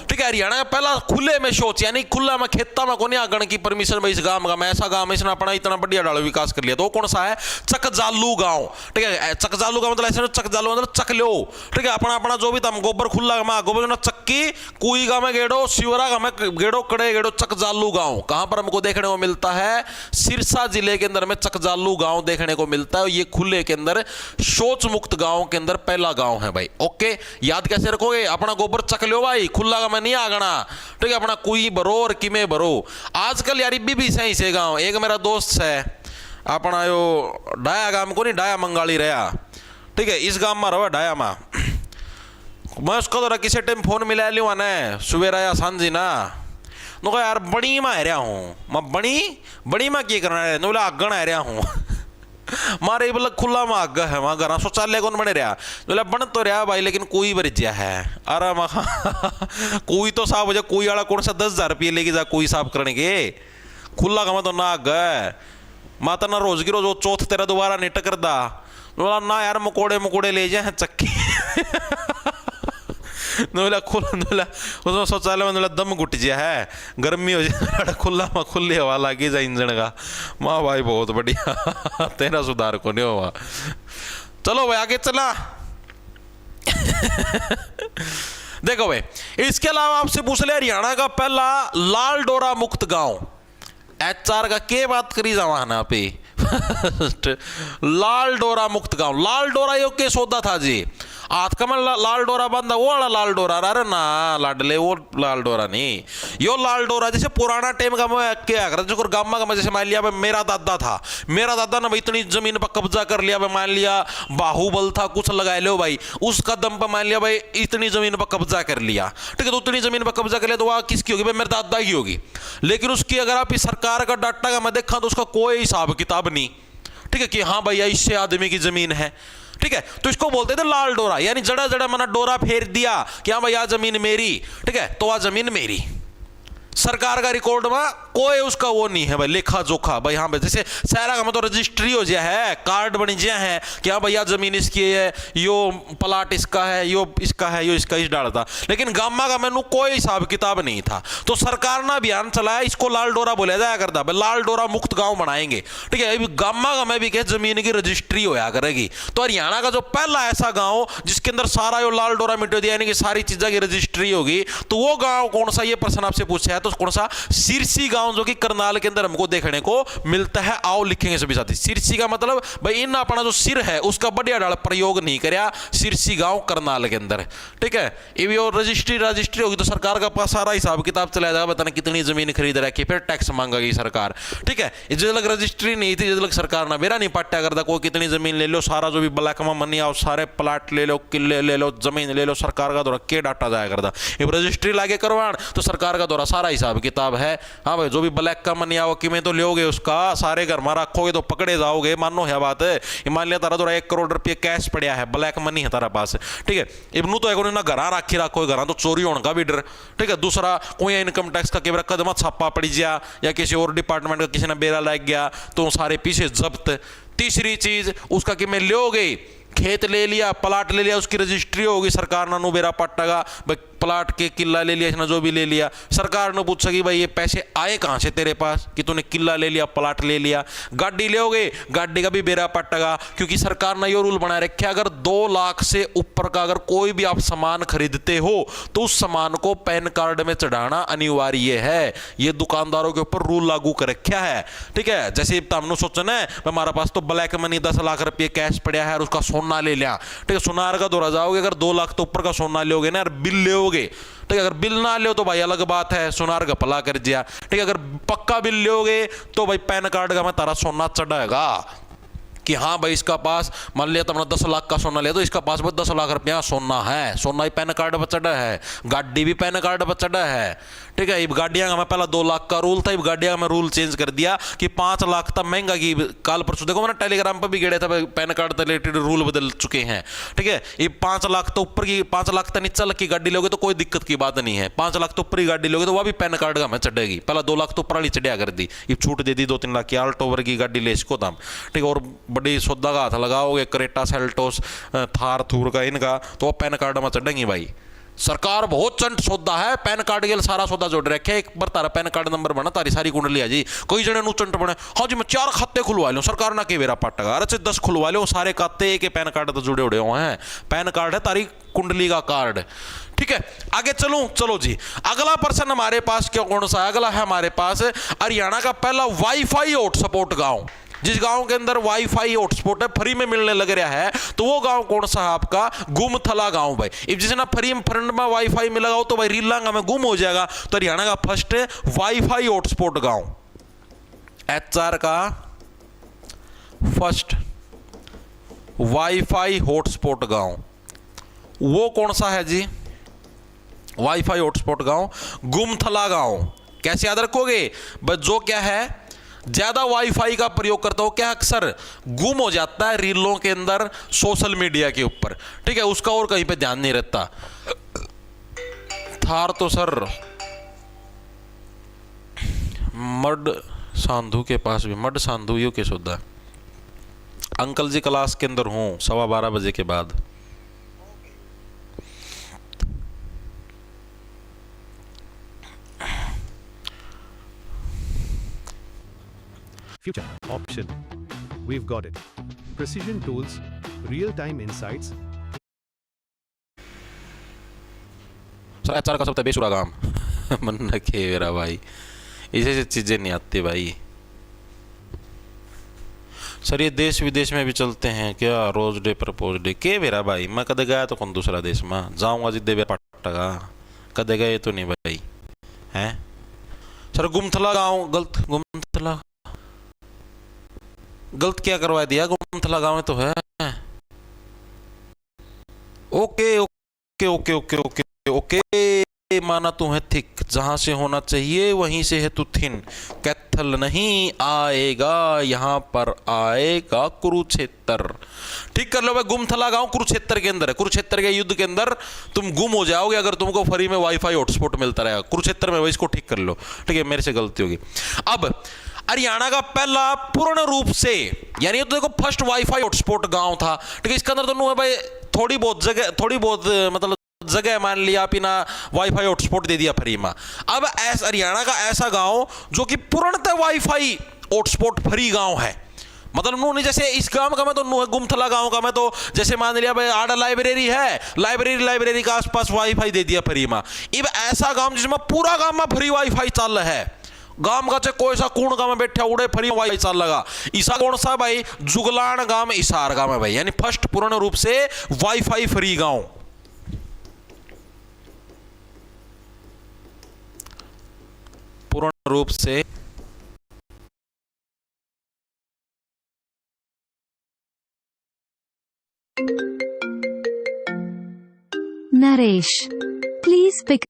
ठीक है। हरियाणा का पहला खुले में शौच, यानी खुला में खेता में कोनी आगण की परमिशन भाई, इस गांव का मैं ऐसा गांव इसने अपना इतना बढ़िया डालो विकास कर लिया। तो कौन सा है, चकजालू गांव, ठीक है। चकजालू का मतलब ऐसे, चकजालू मतलब चक लो, ठीक है। अपना अपना जो भी तम गोबर खुला में गोबर ना चक्की कुई गांव में गेड़ो, शिवरा गांव में गेड़ो, कड़े गेड़ो, चकजालू गांव कहां पर हमको देखने को मिलता है, सिरसा जिले के अंदर में चकजालू गांव देखने को मिलता है। ये खुले के अंदर शौच मुक्त गांव के अंदर पहला गांव है भाई। ओके, याद कैसे रखोगे, अपना गोबर चक लो भाई, खुला का मैं नहीं आगना, ठीक है। अपना कुई भरो और किमे भरो। आजकल यार भी सही से गांव, एक मेरा दोस्त है अपना यो डाया गांव को नहीं, डाया मंगाली रहा, ठीक है। इस गांव में रहो डाया में, मैं उसको तो किसी टाइम फोन मिला लिया ना सुबेरा या सांझी ना, नो यार बड़ी में आ रहा हूँ मैं, बड़ी में क्या करना है, बोला अगन आ रहा हूँ मारे बोला खुला में आग है वहां घर शौचालय कौन बने रहा, बोला बन तो रहा भाई लेकिन कोई बरिज्या है। अरे मैं कोई तो साफ हो जाए, कोई वाला कौन सा 10,000 रुपये लेके जा कोई साफ करने के, खुला का तो ना आग है माता ना रोज की रोज चौथ तेरा दोबारा नहीं टकरदा, बोला ना यार मकोड़े ले जाए चक्की नोला खुला नोला उसमें शौचालय में नोला दम घुट जा है, गर्मी हो जाए खुला में खुली हवा लगी जा इंजन का, माँ भाई बहुत बढ़िया तेरा सुधार को नहीं हुआ। चलो भाई आगे चला देखो भाई, इसके अलावा आपसे पूछ ले हरियाणा का पहला लाल डोरा मुक्त गांव, HR का के बात करी जावा ना पे लाल डोरा मुक्त गांव। लाल डोरा यो के सौदा था जी, हाथ का मैं लाल डोरा बांधा वो वाला लाल डोरा, अरे ना लाडले वो लाल डोरा नहीं, यो लाल डोरा जैसे पुराना टाइम का मैं क्या कर जो गामा का मैं जैसे मान लिया मेरा दादा था, मेरा दादा ने भाई इतनी जमीन पर कब्जा कर लिया भाई, मान लिया बाहुबल था कुछ लगा लो भाई, उसका दम पर मान लिया भाई इतनी जमीन पर कब्जा कर लिया, ठीक है। तो उतनी जमीन पर कब्जा कर लिया तो वह किसकी होगी भाई, मेरे दादा की होगी। लेकिन उसकी अगर आप सरकार का डाटा का मैं देखा तो उसका कोई हिसाब किताब नहीं, ठीक है, कि हाँ भैया इससे आदमी की जमीन है, ठीक है। तो इसको बोलते थे लाल डोरा, यानी जड़ा जड़ा मैंने डोरा फेर दिया कि हाँ भैया जमीन मेरी, ठीक है, तो आ जमीन मेरी। सरकार का रिकॉर्ड में कोई उसका वो नहीं है भाई, लेखा जोखा भाई, हाँ भाई जैसे शहरा का मतलब रजिस्ट्री हो जाए है, कार्ड बन जाए है कि हाँ भैया जमीन इसकी है, यो प्लाट इसका है, यो इसका है, यो इसका इस डालता। लेकिन गामा का मैनू कोई हिसाब किताब नहीं था, तो सरकार ने अभियान चलाया, इसको लाल डोरा बोला जाया करता भाई, लाल डोरा मुक्त गांव बनाएंगे, ठीक है। अभी गामा का मैं भी कह जमीन की रजिस्ट्री होया करेगी। तो हरियाणा का जो पहला ऐसा गाँव जिसके अंदर सारा यो लाल डोरा मिटो दिया, यानी कि सारी चीज़ों की रजिस्ट्री होगी, तो वो गाँव कौन सा, ये प्रश्न आपसे पूछा है तो कौन सा, सिरसी गांव जो कि करनाल के अंदर हमको देखने को मिलता है। आओ लिखेंगे सभी साथी, सिरसी का मतलब भाई इन अपना जो सिर है उसका बढ़िया डाल प्रयोग नहीं करया, सिरसी गांव करनाल के अंदर, ठीक है। ये और रजिस्ट्री होगी तो सरकार का पास सारा हिसाब किताब चला जाएगा, बताना कितनी जमीन खरीद रखी, फिर टैक्स मांगेगी सरकार, ठीक है। जो लग रजिस्ट्री नहीं थी, जो लग सरकार ना मेरा नहीं पाट्या करता, कोई कितनी जमीन ले लो, सारा जो भी ब्लैक में मनी आओ, सारे प्लाट ले लो, किले ले लो, जमीन ले लो, सरकार का दौरा के डाटा जाया करता। ये रजिस्ट्री लाके करवान तो सरकार का दौरा सारा हिसाब किताब है, हाँ भाई जो भी ब्लैक का मनी आओ कि में तो लोगे उसका, सारे घर में रखोगे तो पकड़े जाओगे, मानो है बात है। मान लिया तारा तो 1 करोड़ रुपये कैश पड़ा है, ब्लैक मनी है तारा पास, ठीक है। इबनू तो एक ना घर राखी रखो, घर तो चोरी होने का भी डर, ठीक है। दूसरा कोई इनकम टैक्स का केवल कदम छापा पड़ गया या किसी और डिपार्टमेंट का किसी ने बेरा लग गया तो सारे पीछे जब्त। तीसरी चीज उसका कि मैं लोगे खेत ले लिया, प्लाट ले लिया, उसकी रजिस्ट्री होगी, सरकार ना बेरा पट्टागा भाई, प्लाट के किला ले लिया, इसने जो भी ले लिया, सरकार ने पूछेगी भाई ये पैसे आए कहाँ से तेरे पास कि तूने किला ले लिया, प्लाट ले लिया। गाड़ी लोगे, गाड़ी का भी बेरा पट्टेगा, क्योंकि सरकार ने ये रूल बना रखा है अगर 2 लाख से ऊपर का अगर कोई भी आप सामान खरीदते हो तो उस सामान को पैन कार्ड में चढ़ाना अनिवार्य है। ये दुकानदारों के ऊपर रूल लागू कर रखा है, ठीक है। जैसे हमने सोचना है हमारा पास तो ब्लैक मनी 10 लाख रुपये कैश पड़ा है और उसका सोना ले लिया, ठीक है। सोनार का दौरा जाओगे, अगर 2 लाख तो ऊपर का सोना लोगे ना यार, बिल लोगे, ठीक है, अगर बिल ना लो तो भाई अलग बात है, सुनार गपला कर दिया, ठीक है, अगर पक्का बिल लोगे तो भाई पैन कार्ड का मैं तारा सोना चढ़ाएगा कि हाँ भाई इसका पास, मान लिया तुमने 10 लाख का सोना लिया तो इसका पास 10 लाख रुपया सोना है, सोना ही पैन कार्ड पर चढ़ा है, गाड़ी भी पैन कार्ड पर चढ़ा है, ठीक है। गाड़ियां का मैं पहला 2 लाख का रूल था, इब गाड़ियां का मैं रूल चेंज कर दिया कि 5 लाख तक महंगा की, काल परसों देखो मैंने टेलीग्राम पर भी गेड़े था, पैन कार्ड से रिलेटेड रूल बदल चुके हैं, ठीक है। ये 5 लाख तो ऊपर की, 5 लाख तक नीचे की गाड़ी लोगे तो कोई दिक्कत की बात नहीं है, 5 लाख तो ऊपर की गाड़ी लोगे तो वह भी पैन कार्ड का मैं चढ़ेगी, पहला 2 लाख तो ऊपर वाली चढ़िया कर दी, ये छूट दे दी 2-3 लाख की, आल्टो ओवर की गाड़ी ले इसको दाम, ठीक है, और बड़ी सौदा का हाथ लगाओगे क्रेटा सेल्टोस थार थूर का इनका तो वो पैन कार्ड में चढ़ेंगी भाई। सरकार बहुत चंट सौदा है, पैन कार्ड के लिए सारा सौदा जोड़ रखे, एक बार तारा पैन कार्ड नंबर बना तारी सारी कुंडली आ जी, कई जने नु चंट बने, हाँ जी मैं 4 खाते खुलवा लूं, सरकार ना के मेरा पटगा, अरे 10 खुलवा लो, सारे खाते एक पैन कार्ड तो जुड़े उड़े हुए हैं, पैन कार्ड है तारी कुंडली का कार्ड, ठीक है। आगे चलो चलो जी, अगला पर्सन हमारे पास क्या कौन सा है, अगला है हमारे पास हरियाणा का पहला वाईफाई हॉटस्पॉट गांव, जिस गांव के अंदर वाईफाई हॉटस्पॉट है फ्री में मिलने लग रहा है, तो वो गांव कौन सा है आपका, गुमथला गांव भाई। इब जिसे ना फ्री में फ्रंट में वाईफाई मिला हो तो भाई रीलांगा में गुम हो जाएगा, तो हरियाणा का फर्स्ट वाईफाई हॉटस्पॉट गांव, एचआर का फर्स्ट वाईफाई हॉटस्पॉट गांव वो कौन सा है जी, वाईफाई हॉटस्पॉट गांव गुमथला गांव। कैसे याद रखोगे, बस जो क्या है ज्यादा वाईफाई का प्रयोग करता हो क्या अक्सर गुम हो जाता है रीलों के अंदर, सोशल मीडिया के ऊपर, ठीक है, उसका और कहीं पे ध्यान नहीं रहता। थार तो सर मड सांधु के पास भी, मड सांधु यू के सुधा, अंकल जी क्लास के अंदर हूं 12:15 बजे के बाद। Future option. We've got it. Precision tools, real-time insights. Sir HR का सबसे बेसुरा काम मन रखे मेरा भाई, इसे चीजें नहीं आती भाई। सर ये देश विदेश में भी चलते हैं क्या, रोज डे प्रपोज डे के मेरा भाई, मैं कदे गया तो कौन दूसरा देश में जाऊंगा जिद्दे पटगा, कदे गए तो नहीं भाई हैं। सर गुमथला गांव गलत, गुमथला गलत क्या करवा दिया, गुमथला गांव में तो है। Okay okay okay okay okay okay, माना तू है थिक, जहां से होना चाहिए वहीं से है तू थिन, कैथल नहीं आएगा यहाँ पर आएगा कुरुक्षेत्र, ठीक कर लो भाई। गुमथला गांव कुरुक्षेत्र के अंदर है, कुरुक्षेत्र के युद्ध के अंदर तुम गुम हो जाओगे अगर तुमको फ्री में वाईफाई हॉटस्पॉट मिलता रहेगा, कुरुक्षेत्र में भाई इसको ठीक कर लो, ठीक है, मेरे से गलती होगी। अब हरियाणा का पहला पूर्ण रूप से, यानी तो देखो फर्स्ट वाईफाई हॉटस्पॉट गांव था, ठीक है, इसके अंदर तो भाई थोड़ी बहुत जगह, थोड़ी बहुत मतलब जगह मान लिया आप ना वाईफाई हॉटस्पॉट दे दिया फ्री में। अब ऐसा हरियाणा का ऐसा गांव जो कि पूर्णतः वाईफाई हॉटस्पॉट फ्री गांव है, मतलब नो नहीं, जैसे इस गांव का मैं तो नो है, गुमथला गांव का मैं तो जैसे मान लिया भाई आड़ा लाइब्रेरी है, लाइब्रेरी के आसपास वाईफाई दे दिया फ्री में। अब ऐसा गांव जिसमें पूरा गांव में फ्री वाईफाई चल है, गांव का चाहे कोई सा कूण गांव में बैठा उड़े फ्री वाईफाई चल लगा, ईसा कौन सा भाई, जुगलान गांव इसार गांव है भाई, यानी फर्स्ट पूर्ण रूप से वाईफाई फ्री गांव। पूर्ण रूप से Naresh, please pick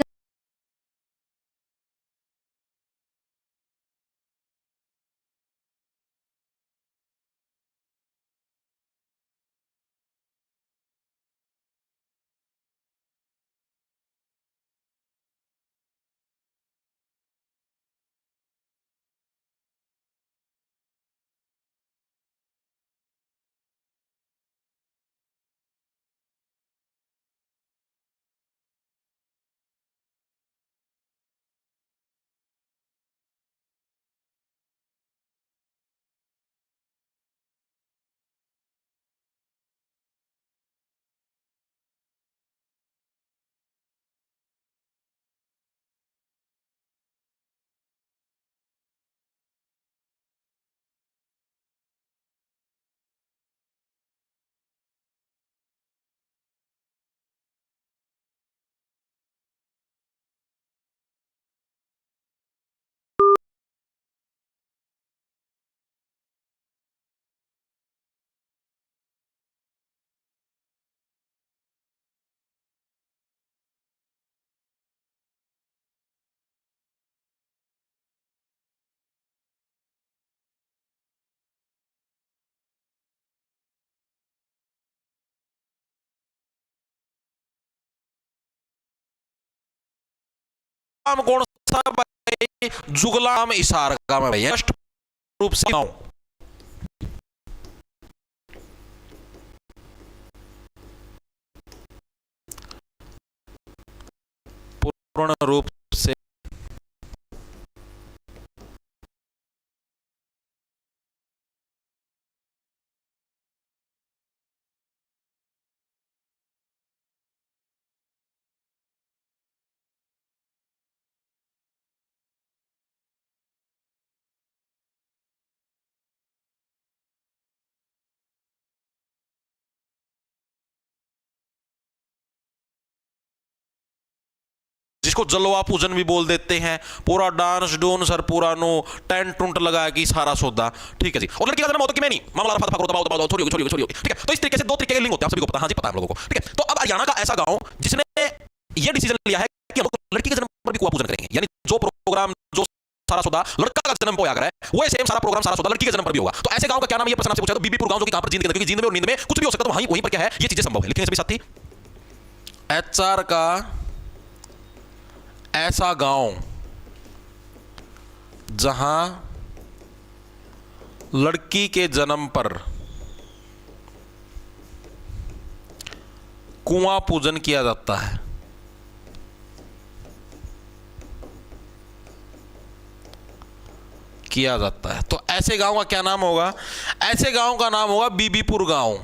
गांव कौन सा भाई? जुगलाम इसार गांव है भाई, स्पष्ट रूप से गांव। पूर्ण रूप से जिसको जलवा पूजन भी बोल देते हैं, पूरा डांस डून सर पूरा नो टेंट टुंट लगा कि सारा सौदा, ठीक है जी। और लड़की का जन्म होता कि मैं नहीं, मामला रफा दफा करो, दबाओ छोड़ी होगी, ठीक है। तो इस तरीके से दो तरीके के लिंग होते हैं, आप सभी को पता, हाँ जी पता है हम लोगों को, ठीक है। तो अब हरियाणा का ऐसा गांव जिसने ये डिसीजन लिया है कि हम लड़की के जन्म पर भी कुआं पूजन करेंगे, यानी जो प्रोग्राम जो सारा सौदा लड़का का जन्म को याद है, वो सेम सारा प्रोग्राम सारा सौदा लड़की के जन्म पर भी होगा। तो ऐसे गांव का क्या नाम है, ये प्रश्न आपसे पूछा तो बीबीपुर गांव, जो कि कहां पर जींद के अंदर, क्योंकि जींद में और नींद में कुछ भी हो सकता है, तो वहीं पर क्या है, ये चीजें संभव है। लिखेंगे सभी साथी, एचआर का ऐसा गांव जहां लड़की के जन्म पर कुआं पूजन किया जाता है। किया जाता है, तो ऐसे गांव का क्या नाम होगा? ऐसे गांव का नाम होगा बीबीपुर गांव।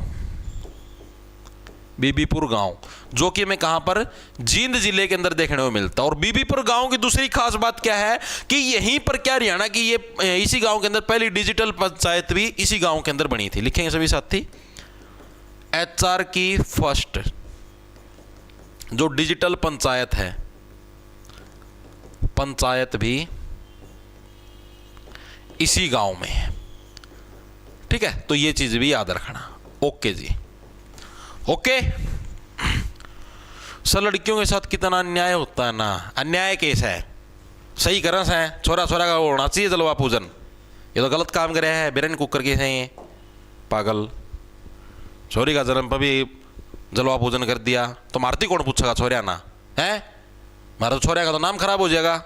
बीबीपुर गांव, जो कि हमें कहां पर, जींद जिले के अंदर देखने को मिलता है। और बीबीपुर गांव की दूसरी खास बात क्या है कि यहीं पर क्या हरियाणा की ये इसी गांव के अंदर पहली डिजिटल पंचायत भी इसी गांव के अंदर बनी थी। लिखेंगे सभी साथी, एचआर की फर्स्ट जो डिजिटल पंचायत है, पंचायत भी इसी गांव में है, ठीक है। तो ये चीज भी याद रखना। ओके जी, ओके। सर लड़कियों के साथ कितना अन्याय होता है ना, अन्याय केस है, सही करस है, छोरा छोरा का होना चाहिए जलवा पूजन, ये तो गलत काम करे है, बिरन कुकर के हैं पागल। छोरी का जन्म पर भी जलवा पूजन कर दिया तो मारती कौन पूछेगा, छोरिया ना है, मारा तो छोरिया का तो नाम खराब हो जाएगा,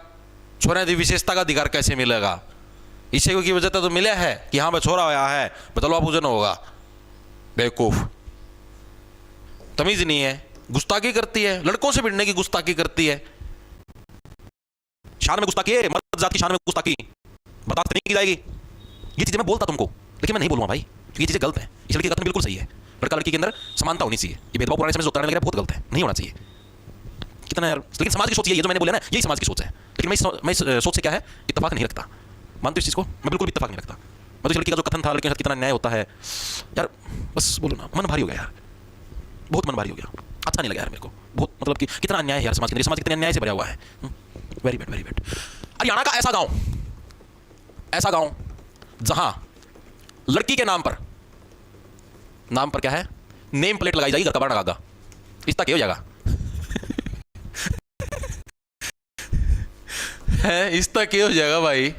छोरिया की विशेषता का अधिकार कैसे मिलेगा? इसी की वजह से तो मिला है कि हाँ भाई छोरा आया है, जलवा पूजन होगा। बेवकूफ, तमीज नहीं है, गुस्ताखी करती है, लड़कों से भिड़ने की गुस्ताखी करती है, शान में गुस्ताखी है, मर्द जात की शान में गुस्ताखी बर्दाश्त नहीं की जाएगी। ये चीजें मैं बोलता तुमको, लेकिन मैं नहीं बोलूंगा भाई, क्योंकि ये चीजें गलत है। इस लड़की का कथन बिल्कुल सही है, लड़का लड़की के अंदर समानता होनी चाहिए, ये भेदभाव पुराने समय से होता है, बहुत गलत है, नहीं होना चाहिए। कितना यार, लेकिन समाज की सोच ये जो मैंने बोला ना, यही समाज की सोच है, लेकिन मैं इस सोच से क्या है, इत्तेफाक नहीं रखता। मानते इस चीज को, मैं बिल्कुल भी इत्तेफाक नहीं रखता। मैं तो इस लड़की का जो कथन था, लड़के के साथ कितना अन्याय होता है यार, बस बोलो ना, मन भारी हो गया यार, बहुत मन भारी हो गया, अच्छा नहीं लगा यार मेरे को, बहुत मतलब कि कितना अन्याय है यार समाज के अंदर, समाज कितने अन्याय से भरा हुआ है। Very bad, very bad. Haryana का ऐसा गांव जहां लड़की के नाम पर क्या है, नेम प्लेट लगाई जाएगी, घर का बाहर लगागा, इस तक हो जाएगा है, इस तक हो जाएगा भाई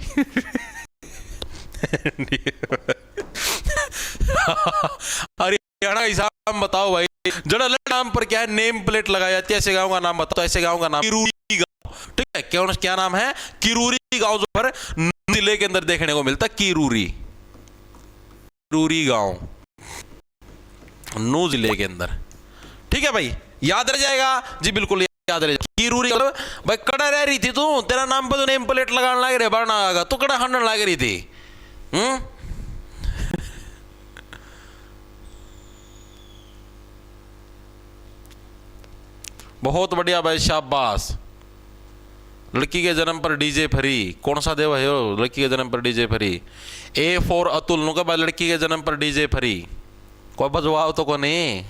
हरियाणा हिसाब बताओ भाई, जड़ा नाम पर क्या है, नेम प्लेट लगाई जाती है। ऐसे गांव का नाम बताओ, ऐसे गांव का नाम किरूरी गांव, ठीक है। क्या नाम है? किरूरी गांव, जो पर जिले के अंदर देखने को मिलता है, किरूरी गांव, नू जिले के अंदर, ठीक है भाई, याद रह जाएगा जी, बिल्कुल याद रह जाएगा। किरूरी भाई, कड़ा रह रही थी तू, तेरा नाम पर तो नेम प्लेट लगाने लग रहे, बढ़ना आगा तू कड़ा हंडन लग रही थी। बहुत बढ़िया भाई, शाबाश। लड़की के जन्म पर डीजे फ्री, कौन सा देव है वो, लड़की के जन्म पर DJ free. A for Atul नु का भाई, लड़की के जन्म पर डीजे फ्री, कोई बजवाओ तो को नहीं,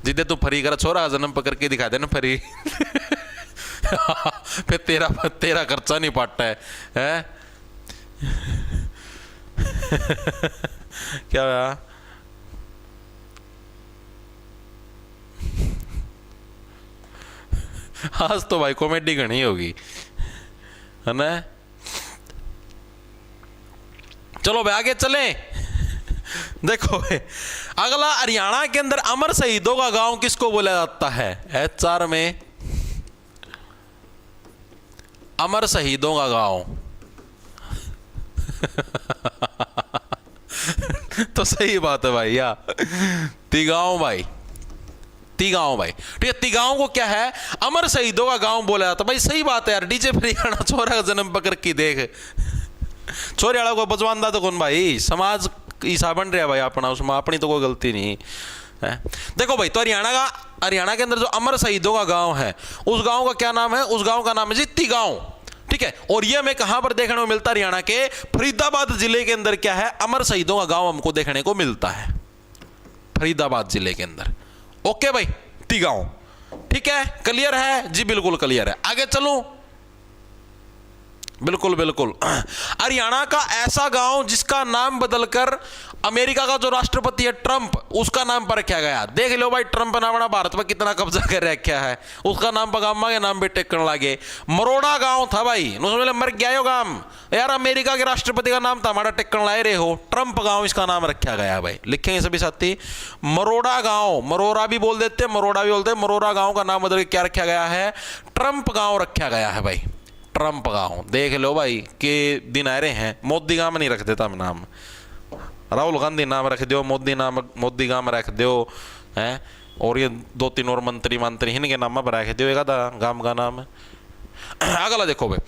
जिदे तू फ्री कर, छोरा जन्म पर करके दिखा दे ना फ्री फिर तेरा खर्चा नहीं पाटता है? क्या हुआ? आज तो भाई कॉमेडी घनी होगी, है ना। चलो भाई आगे चले। देखो भाई, अगला हरियाणा के अंदर अमर शहीदों का गांव किसको बोला जाता है? एचआर में अमर शहीदों का गांव। तो सही बात है भाई या तिगांव भाई, तिगांव भाई, ठीक है। तिगांव को क्या है, अमर शहीदों का गांव बोला जाता। भाई सही बात है यार, डीजे हरियाणा छोरा का जन्म पकड़ की देख, छोरे वाला को बजवानदा तो कौन भाई, समाज ईसा बन रहा है भाई अपना, उसमें अपनी तो कोई गलती नहीं है। देखो भाई, तो हरियाणा के अंदर जो अमर शहीदों का गांव है, उस गांव का क्या नाम है, उस गांव का नाम है जी तिगांव, ठीक है। और ये हमें कहां पर देखने को मिलता है, हरियाणा के फरीदाबाद जिले के अंदर क्या है, अमर शहीदों का गांव हमको देखने को मिलता है, फरीदाबाद जिले के अंदर। ओके भाई, तिगांव, ठीक है, क्लियर है जी, बिल्कुल क्लियर है। आगे चलूं, बिल्कुल बिल्कुल। हरियाणा का ऐसा गांव जिसका नाम बदलकर अमेरिका का जो राष्ट्रपति है ट्रंप, उसका नाम पर रखा गया। देख लो भाई, ट्रंप ने अपना भारत पर कितना कब्जा कर रखा है, उसका नाम पगामा के नाम पे टेकने लगे। मरोड़ा गांव था भाई, मर गया यो गांव यार, अमेरिका के राष्ट्रपति का नाम था, हमारा टेकन लाए रहे हो, ट्रंप गांव इसका नाम रखा गया भाई। लिखेंगे सभी साथी, मरोड़ा गांव, मरोड़ा भी बोल देते, मरोड़ा भी बोलते, मरोड़ा गांव का नाम बदल के क्या रखा गया है, ट्रंप गांव रखा गया है भाई, ट्रंप गांव। देख लो भाई के दिन आ रहे हैं, मोदी गांव नहीं रख देता नाम, राहुल गांधी नाम रख दो, मोदी गांव रख दो है, और ये 2-3 और मंत्री इनके नाम पर रख दो एक गांव का नाम। अगला देखो भाई,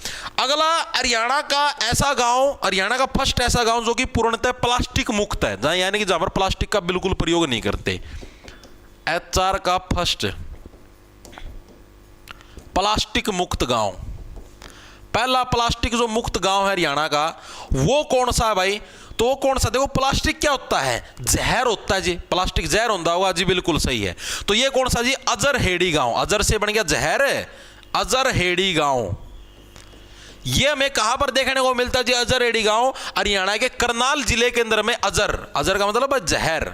अगला हरियाणा का ऐसा गांव, हरियाणा का फर्स्ट ऐसा गांव जो कि पूर्णतः प्लास्टिक मुक्त है, जहां यानी कि जहां पर प्लास्टिक का बिल्कुल प्रयोग नहीं करते। HR का फर्स्ट प्लास्टिक मुक्त गांव, पहला प्लास्टिक जो मुक्त गांव है हरियाणा का, वो कौन सा है भाई, तो वो कौन सा, देखो प्लास्टिक क्या होता है, जहर होता है जी, प्लास्टिक जहर होता होगा जी, बिल्कुल सही है। तो ये कौन सा जी, अजरहेड़ी गांव, अजर से बन गया जहर, अजरहेड़ी गांव। ये हमें कहां पर देखने को मिलता है जी, अजरहेड़ी गांव, हरियाणा के करनाल जिले के अंदर में। अजर का मतलब है जहर,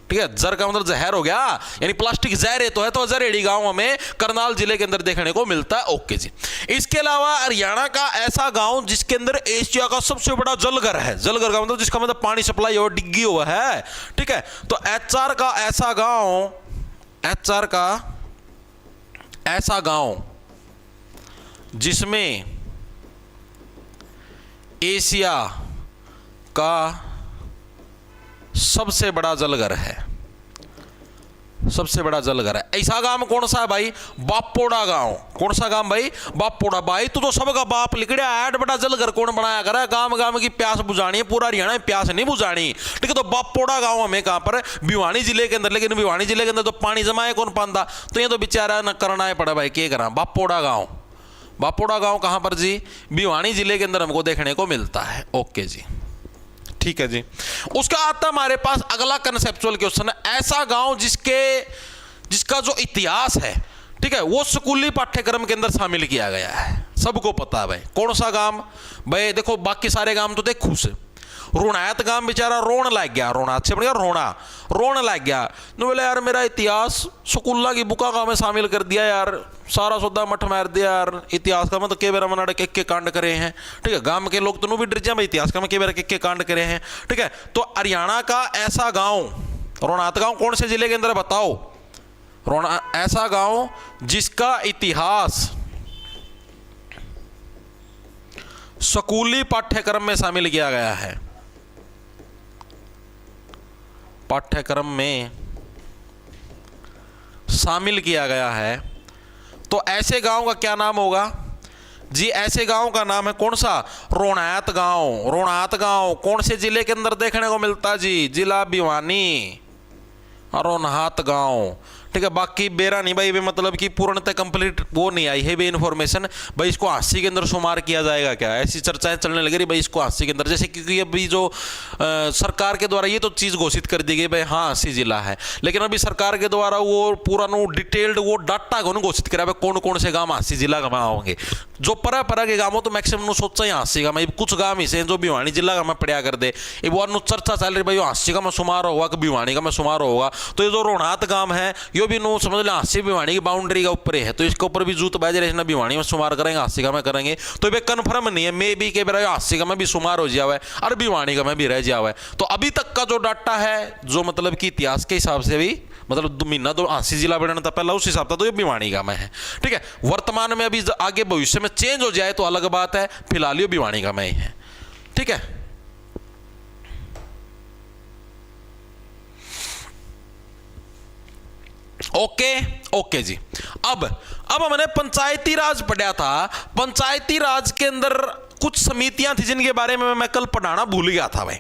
ठीक है, जर का मतलब जहर हो गया, यानी प्लास्टिक जहर है तो अजरहेड़ी गांव हमें करनाल जिले के अंदर देखने को मिलता है। ओके जी। इसके अलावा हरियाणा का ऐसा गांव जिसके अंदर एशिया का सबसे बड़ा जलघर है, जलघर का मतलब जिसका मतलब पानी सप्लाई हो डिग्गी हुआ है, ठीक है। तो HR का ऐसा गांव, HR का ऐसा गांव जिसमें एशिया का सबसे बड़ा जलघर है, सबसे बड़ा जलघर है, ऐसा गांव कौन सा है भाई, बापोड़ा गांव। कौन सा गांव भाई, बापोड़ा। भाई तू तो सबका बाप लिखड़ा ऐड बड़ा जलघर कौन बनाया कर, गांव की प्यास बुझानी है, पूरा हरियाणा में प्यास नहीं बुझानी, ठीक है। तो बापोड़ा गांव हमें कहां पर, भिवानी जिले के अंदर, लेकिन भिवानी जिले के अंदर तो पानी जमा है कौन पांदा, तो ये तो बेचारा न करना है पड़ा भाई, क्या करा। बापोड़ा गांव, बापोड़ा गांव कहां पर जी, भिवानी जिले के अंदर हमको देखने को मिलता है। ओके जी, ठीक है जी। उसका आता हमारे पास अगला कंसेप्चुअल क्वेश्चन है, ऐसा गांव जिसका जो इतिहास है, ठीक है, वो स्कूली पाठ्यक्रम के अंदर शामिल किया गया है, सबको पता है भाई। कौन सा गांव भाई, देखो बाकी सारे गांव तो देख खुश, रोणायत गांव बेचारा रोन लग गया, रोना अच्छे बढ़िया रोन लग गया, तो बोले यार मेरा इतिहास स्कूल की बुका का में शामिल कर दिया यार, सारा सौदा मठ मार दिया यार, इतिहास का मतलब के बेरा मना के कांड करे हैं, ठीक है। गांव के लोग तो भी डर जाए इतिहास का में के बेरा के कांड करे हैं, ठीक है। तो हरियाणा का ऐसा गांव, रोणात गांव कौन से जिले के अंदर बताओ, ऐसा गांव जिसका इतिहास स्कूली पाठ्यक्रम में शामिल किया गया है, पाठ्यक्रम में शामिल किया गया है, तो ऐसे गांव का क्या नाम होगा जी, ऐसे गांव का नाम है कौन सा, रोणात गांव। रोणात गांव कौन से जिले के अंदर देखने को मिलता है जी, जिला भिवानी, रोनात गांव, ठीक है। बाकी बेरा नहीं भाई, मतलब कि पूर्णतः कंप्लीट वो नहीं आई है भी इन्फॉर्मेशन भाई, इसको 80 के अंदर शुमार किया जाएगा क्या, ऐसी चर्चाएं चलने लगी रही भाई इसको 80 के अंदर, जैसे क्योंकि अभी जो सरकार के द्वारा ये तो चीज़ घोषित कर दी गई भाई हाँ 80 जिला है, लेकिन अभी सरकार के द्वारा वो पूरा नो डिटेल्ड वो डाटा को घोषित करा भाई कौन कौन से गाँव 80 जिला का होंगे। जो परा के गाँव तो मैक्सिमम सोचा ही 80 का, मैं कुछ गाँव ही से जो भिवानी जिला का मैं पढ़िया कर दे, एक बार चर्चा चल रही भाई 80 का मैं शुमार होगा कि भिवानी का मैं शुमार होगा। तो ये जो रोनात गाँव है यो भी नो समझ लो हास्य भिवानी की बाउंड्री का ऊपर है, तो इसके ऊपर भी जूत बाजे रहना, भिवानी में शुमार करेंगे, हास्य का में करेंगे, तो ये कन्फर्म नहीं है। मे भी के बेरा हास्य का में भी शुमार हो जावा है और भिवानी का में भी रह जावा है। तो अभी तक का जो डाटा है, जो मतलब कि इतिहास के हिसाब से भी मतलब महीना तो हांसी जिला बनना था पहला, उस हिसाब था तो ये भिवानी का में है। ठीक है, वर्तमान में अभी आगे भविष्य में चेंज हो जाए तो अलग बात है, फिलहाल ये भिवानी का में ही है। ठीक है, ओके ओके जी। अब हमने पंचायती राज पढ़ा था। पंचायती राज के अंदर कुछ समितियां थी जिनके बारे में मैं कल पढ़ाना भूल गया था भाई।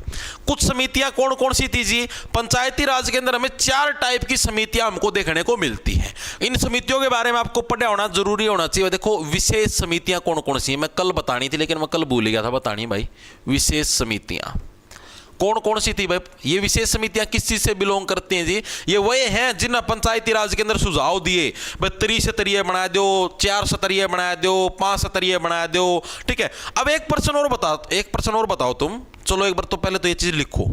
कुछ समितियां कौन कौन सी थी जी? पंचायती राज के अंदर हमें 4 टाइप की समितियां हमको देखने को मिलती हैं। इन समितियों के बारे में आपको पढ़ा होना जरूरी होना चाहिए। देखो विशेष समितियां कौन कौन सी हैं, मैं कल बतानी थी लेकिन मैं कल भूल गया था बतानी भाई। विशेष समितियां कौन कौन सी थी भाई? ये विशेष समितियां किस चीज से बिलोंग करती हैं जी? ये वही हैं जिन पंचायती राज के अंदर सुझाव दिए भाई 3 स्तरीय बना दो, 4 स्तरीय बना दो, 5 स्तरीय बना दो। ठीक है, अब एक प्रश्न और बताओ तुम। चलो एक बार तो पहले तो ये चीज लिखो।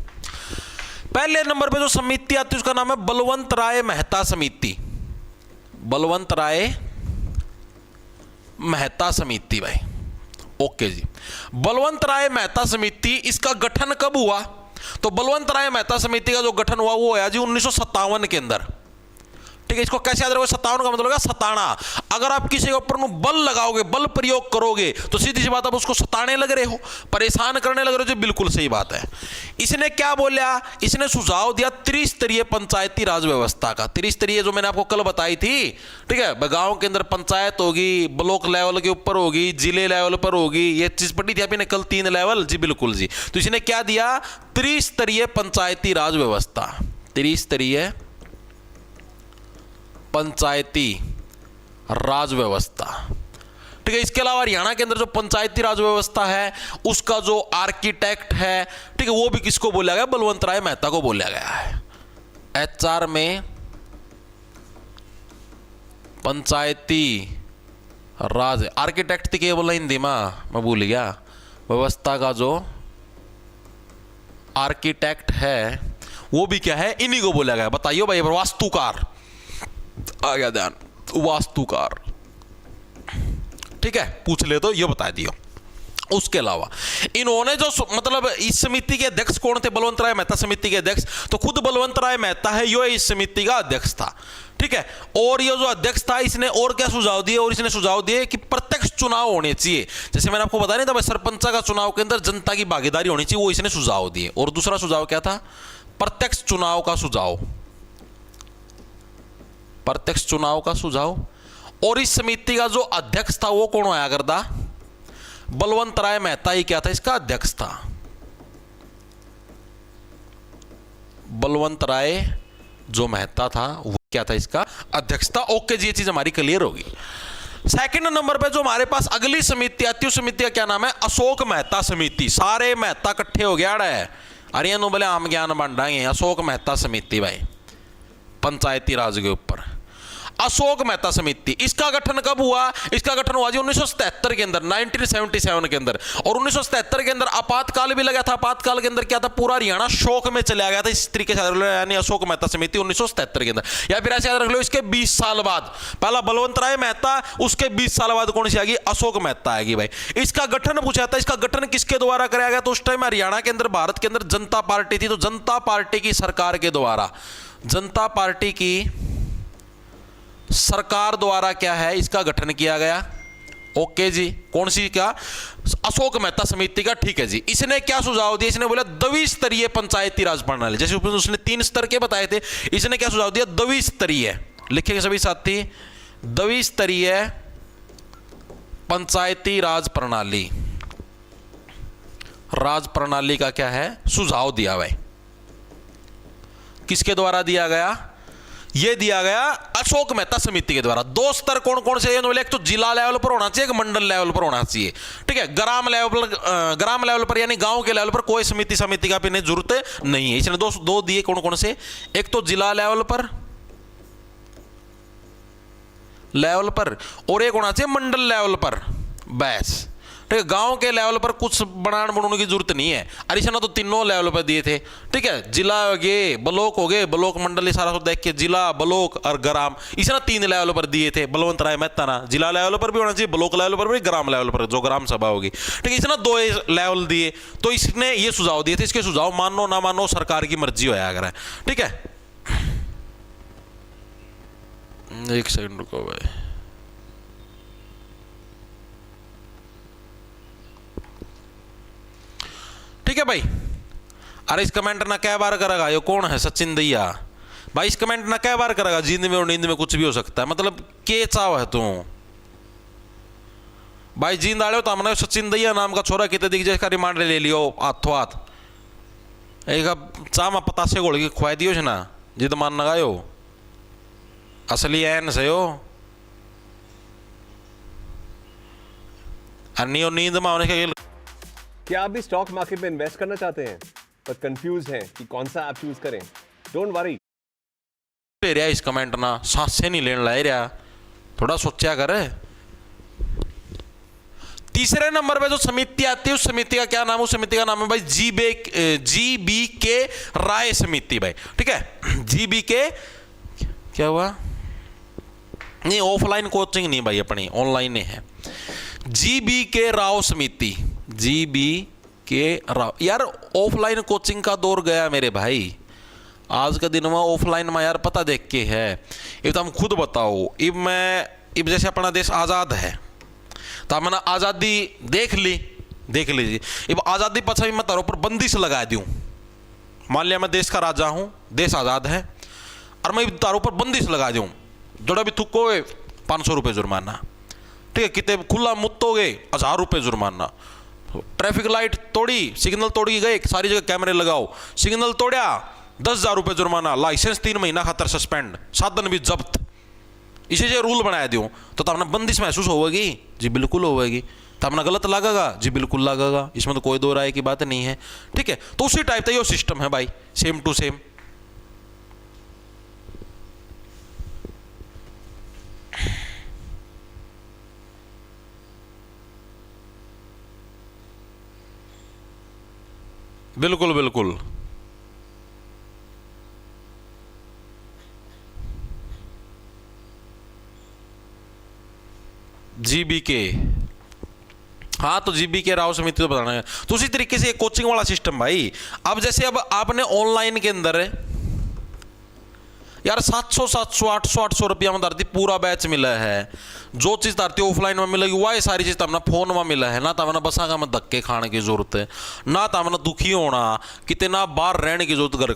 पहले नंबर पे जो समिति आती है उसका नाम है बलवंत राय मेहता समिति। बलवंत राय मेहता समिति भाई। ओके जी, बलवंत राय मेहता समिति, इसका गठन कब हुआ? तो बलवंत राय मेहता समिति का जो गठन हुआ वो होया जी 1957 के अंदर। ठीक है, इसको कैसे याद रखोगे? 57 का मतलब होगा सताना। अगर आप किसी के ऊपर बल लगाओगे, बल प्रयोग करोगे तो सीधी सी बात आप उसको सताने लग रहे हो, परेशान करने लग रहे हो जी। बिल्कुल सही बात है। इसने क्या बोला? इसने सुझाव दिया त्रिस्तरीय पंचायती राज व्यवस्था का। त्रिस्तरीय जो मैंने आपको कल बताई थी। ठीक है, गांव के अंदर पंचायत होगी, ब्लॉक लेवल के ऊपर होगी, जिले लेवल पर होगी। ये चीज पढ़ी थी आपने कल 3 लेवल जी। बिल्कुल जी। तो इसने क्या दिया? त्रिस्तरीय पंचायती राज व्यवस्था। त्रिस्तरीय पंचायती राज व्यवस्था। ठीक है, इसके अलावा हरियाणा के अंदर जो पंचायती राज व्यवस्था है उसका जो आर्किटेक्ट है, ठीक है, वो भी किसको बोला गया? बलवंत राय मेहता को बोला गया है। HR में पंचायती राज आर्किटेक्ट थी क्या बोला हिंदी में? मैं भूल गया। व्यवस्था का जो आर्किटेक्ट है वो भी क्या है? इन्हीं को बोला गया। बताइए भाई, वास्तुकार आ गया ध्यान, वास्तुकार। ठीक है, पूछ ले तो ये बता दियो। उसके अलावा इन्होंने जो मतलब इस समिति के अध्यक्ष कौन थे? बलवंत राय मेहता समिति के अध्यक्ष। तो खुद बलवंत राय मेहता है, यो इस समिति का अध्यक्ष था। ठीक है, और ये जो अध्यक्ष था इसने और क्या सुझाव दिए? और इसने सुझाव दिए कि प्रत्यक्ष चुनाव होने चाहिए। जैसे मैंने आपको बताया नहीं था भाई, सरपंच का चुनाव के अंदर जनता की भागीदारी होनी चाहिए, वो इसने सुझाव दिए। और दूसरा सुझाव क्या था? प्रत्यक्ष चुनाव का सुझाव। प्रत्यक्ष चुनाव का सुझाव। और इस समिति का जो अध्यक्ष था वो कौन आया करता? बलवंत राय मेहता ही क्या था? इसका अध्यक्ष था। बलवंत राय जो मेहता था वो क्या था? इसका अध्यक्ष था। ओके जी, ये चीज हमारी क्लियर होगी। सेकंड नंबर पे जो हमारे पास अगली समिति आती है उस समिति का क्या नाम है? अशोक मेहता समिति। सारे मेहता इकट्ठे हो गया है। अरे नो बोले आम ज्ञान बन रहे हैं। अशोक मेहता समिति भाई, पंचायती राज के ऊपर अशोक मेहता समिति। इसका गठन कब हुआ? इसका गठन हुआ जी 1977 के अंदर, 1977 के अंदर। और 1977 के अंदर आपातकाल भी लगा था। आपातकाल के अंदर क्या था? पूरा हरियाणा शोक में चला गया था। इस तरीके से यानी अशोक मेहता समिति 1977 के अंदर। या फिर ऐसे याद रख लो, इसके 20 साल बाद पहला बलवंत राय मेहता, उसके 20 साल बाद कौन सी आएगी? अशोक मेहता आएगी भाई। इसका गठन पूछा था, इसका गठन किसके द्वारा कराया गया? तो उस टाइम हरियाणा के अंदर, भारत के अंदर जनता पार्टी थी, तो जनता पार्टी की सरकार के द्वारा, जनता पार्टी की सरकार द्वारा क्या है? इसका गठन किया गया। ओके जी, कौन सी का? अशोक मेहता समिति का। ठीक है जी। इसने क्या सुझाव दिया? इसने बोला द्विस्तरीय पंचायती राज प्रणाली। जैसे उसने 3 स्तर के बताए थे, इसने क्या सुझाव दिया? द्विस्तरीय। लिखेंगे सभी साथी, द्विस्तरीय पंचायती राज प्रणाली। राज प्रणाली का क्या है? सुझाव दिया भाई। किसके द्वारा दिया गया? ये दिया गया अशोक मेहता समिति के द्वारा। 2 स्तर कौन कौन से? एक तो जिला लेवल पर होना चाहिए, एक मंडल लेवल पर होना चाहिए। ठीक है, ग्राम लेवल पर यानी गांव के लेवल पर कोई समिति का भी नहीं जरूरत नहीं है। इसने दो दिए। कौन कौन से? एक तो जिला लेवल पर और एक होना चाहिए मंडल लेवल पर। बस ठीक है, गांव के लेवल पर कुछ बनाने की जरूरत नहीं है। और इसने तो तीनों लेवल पर दिए थे, ठीक है, जिला हो गए, ब्लॉक हो गए, ब्लॉक मंडल सारा सब देख के जिला, ब्लॉक और ग्राम, इसने 3 लेवल पर दिए थे बलवंत राय मेहता ना। जिला लेवल पर भी होना चाहिए, ब्लॉक लेवल पर भी, ग्राम लेवल पर जो ग्राम सभा होगी, ठीक है, इसने 2 लेवल दिए। तो इसने ये सुझाव दिए थे, इसके सुझाव मानो ना मानो सरकार की मर्जी होया अगर है, ठीक है। एक सेकंड रुको भाई, ठीक है भाई। अरे इस कमेंट ना क्या बार करेगा, ये कौन है, सचिन दैया भाई, इस कमेंट ना क्या बार करेगा, जींद में और नींद में कुछ भी हो सकता है, मतलब के चाव है तू भाई। जींद आड़े हो तो हमने सचिन दैया नाम का छोरा कितने दिख जाए, इसका रिमांड ले लियो हाथों हाथ, एक चाह में पतासे घोल के खुआ दियो ना, जिद मान लगायो असली एन से हो अन्य नींद में होने के। क्या आप भी स्टॉक मार्केट में इन्वेस्ट करना चाहते हैं पर कंफ्यूज हैं कि कौन सा ऐप चूज करें? डोंट वरी, इस कमेंट ना सांस से नहीं लेने ला रहा, थोड़ा सोचा कर। तीसरे नंबर पे जो समिति आती है, उस समिति का क्या नाम, उस समिति का नाम है भाई GBK राय समिति भाई, ठीक है। GBK क्या हुआ, नहीं ऑफलाइन कोचिंग नहीं भाई, अपनी ऑनलाइन है। GBK राव समिति, GBK राव। यार ऑफलाइन कोचिंग का दौर गया मेरे भाई, आज का दिन में ऑफलाइन में यार पता देख के है। ये तो हम खुद बताओ, इब जैसे अपना देश आज़ाद है तो हमने आज़ादी देख लीजिए, अब आज़ादी पछा मैं तारों पर बंदिश लगा दूँ। मान लिया मैं देश का राजा हूँ, देश आज़ाद है, और मैं तारों पर बंदिश लगा दूँ, जोड़ा भी थुक्को 500 रुपये जुर्माना, ठीक है, कितने खुला मुत्तोगे 1000 रुपये जुर्माना। ट्रैफिक लाइट तोड़ी, सिग्नल तोड़ी गए, सारी जगह कैमरे लगाओ, सिग्नल तोड़ा 10,000 रुपये जुर्माना, लाइसेंस 3 महीना खातर सस्पेंड, साधन भी जब्त। इसे जो रूल बनाया दूँ तो हमने बंदिश महसूस होगी जी, बिल्कुल होगी। तो हमने गलत लगेगा जी, बिल्कुल लगेगा, इसमें तो कोई दो राय की बात नहीं है, ठीक है। तो उसी टाइप का ये सिस्टम है भाई, सेम टू सेम। बिल्कुल बिल्कुल, GBK, हाँ तो GBK राव समिति तो बताना है। तो उसी तरीके से कोचिंग वाला सिस्टम भाई, अब जैसे अब आपने ऑनलाइन के अंदर यार 700 800 रुपया में धरती पूरा बैच मिला है। जो चीज़ धरती ऑफलाइन में मिलेगी वही सारी चीज़ तमना फोन में मिला है ना, तमना बसा का में धक्के खाने की जरूरत है ना, तमना दुखी होना कितना बार रहने की जरूरत, घर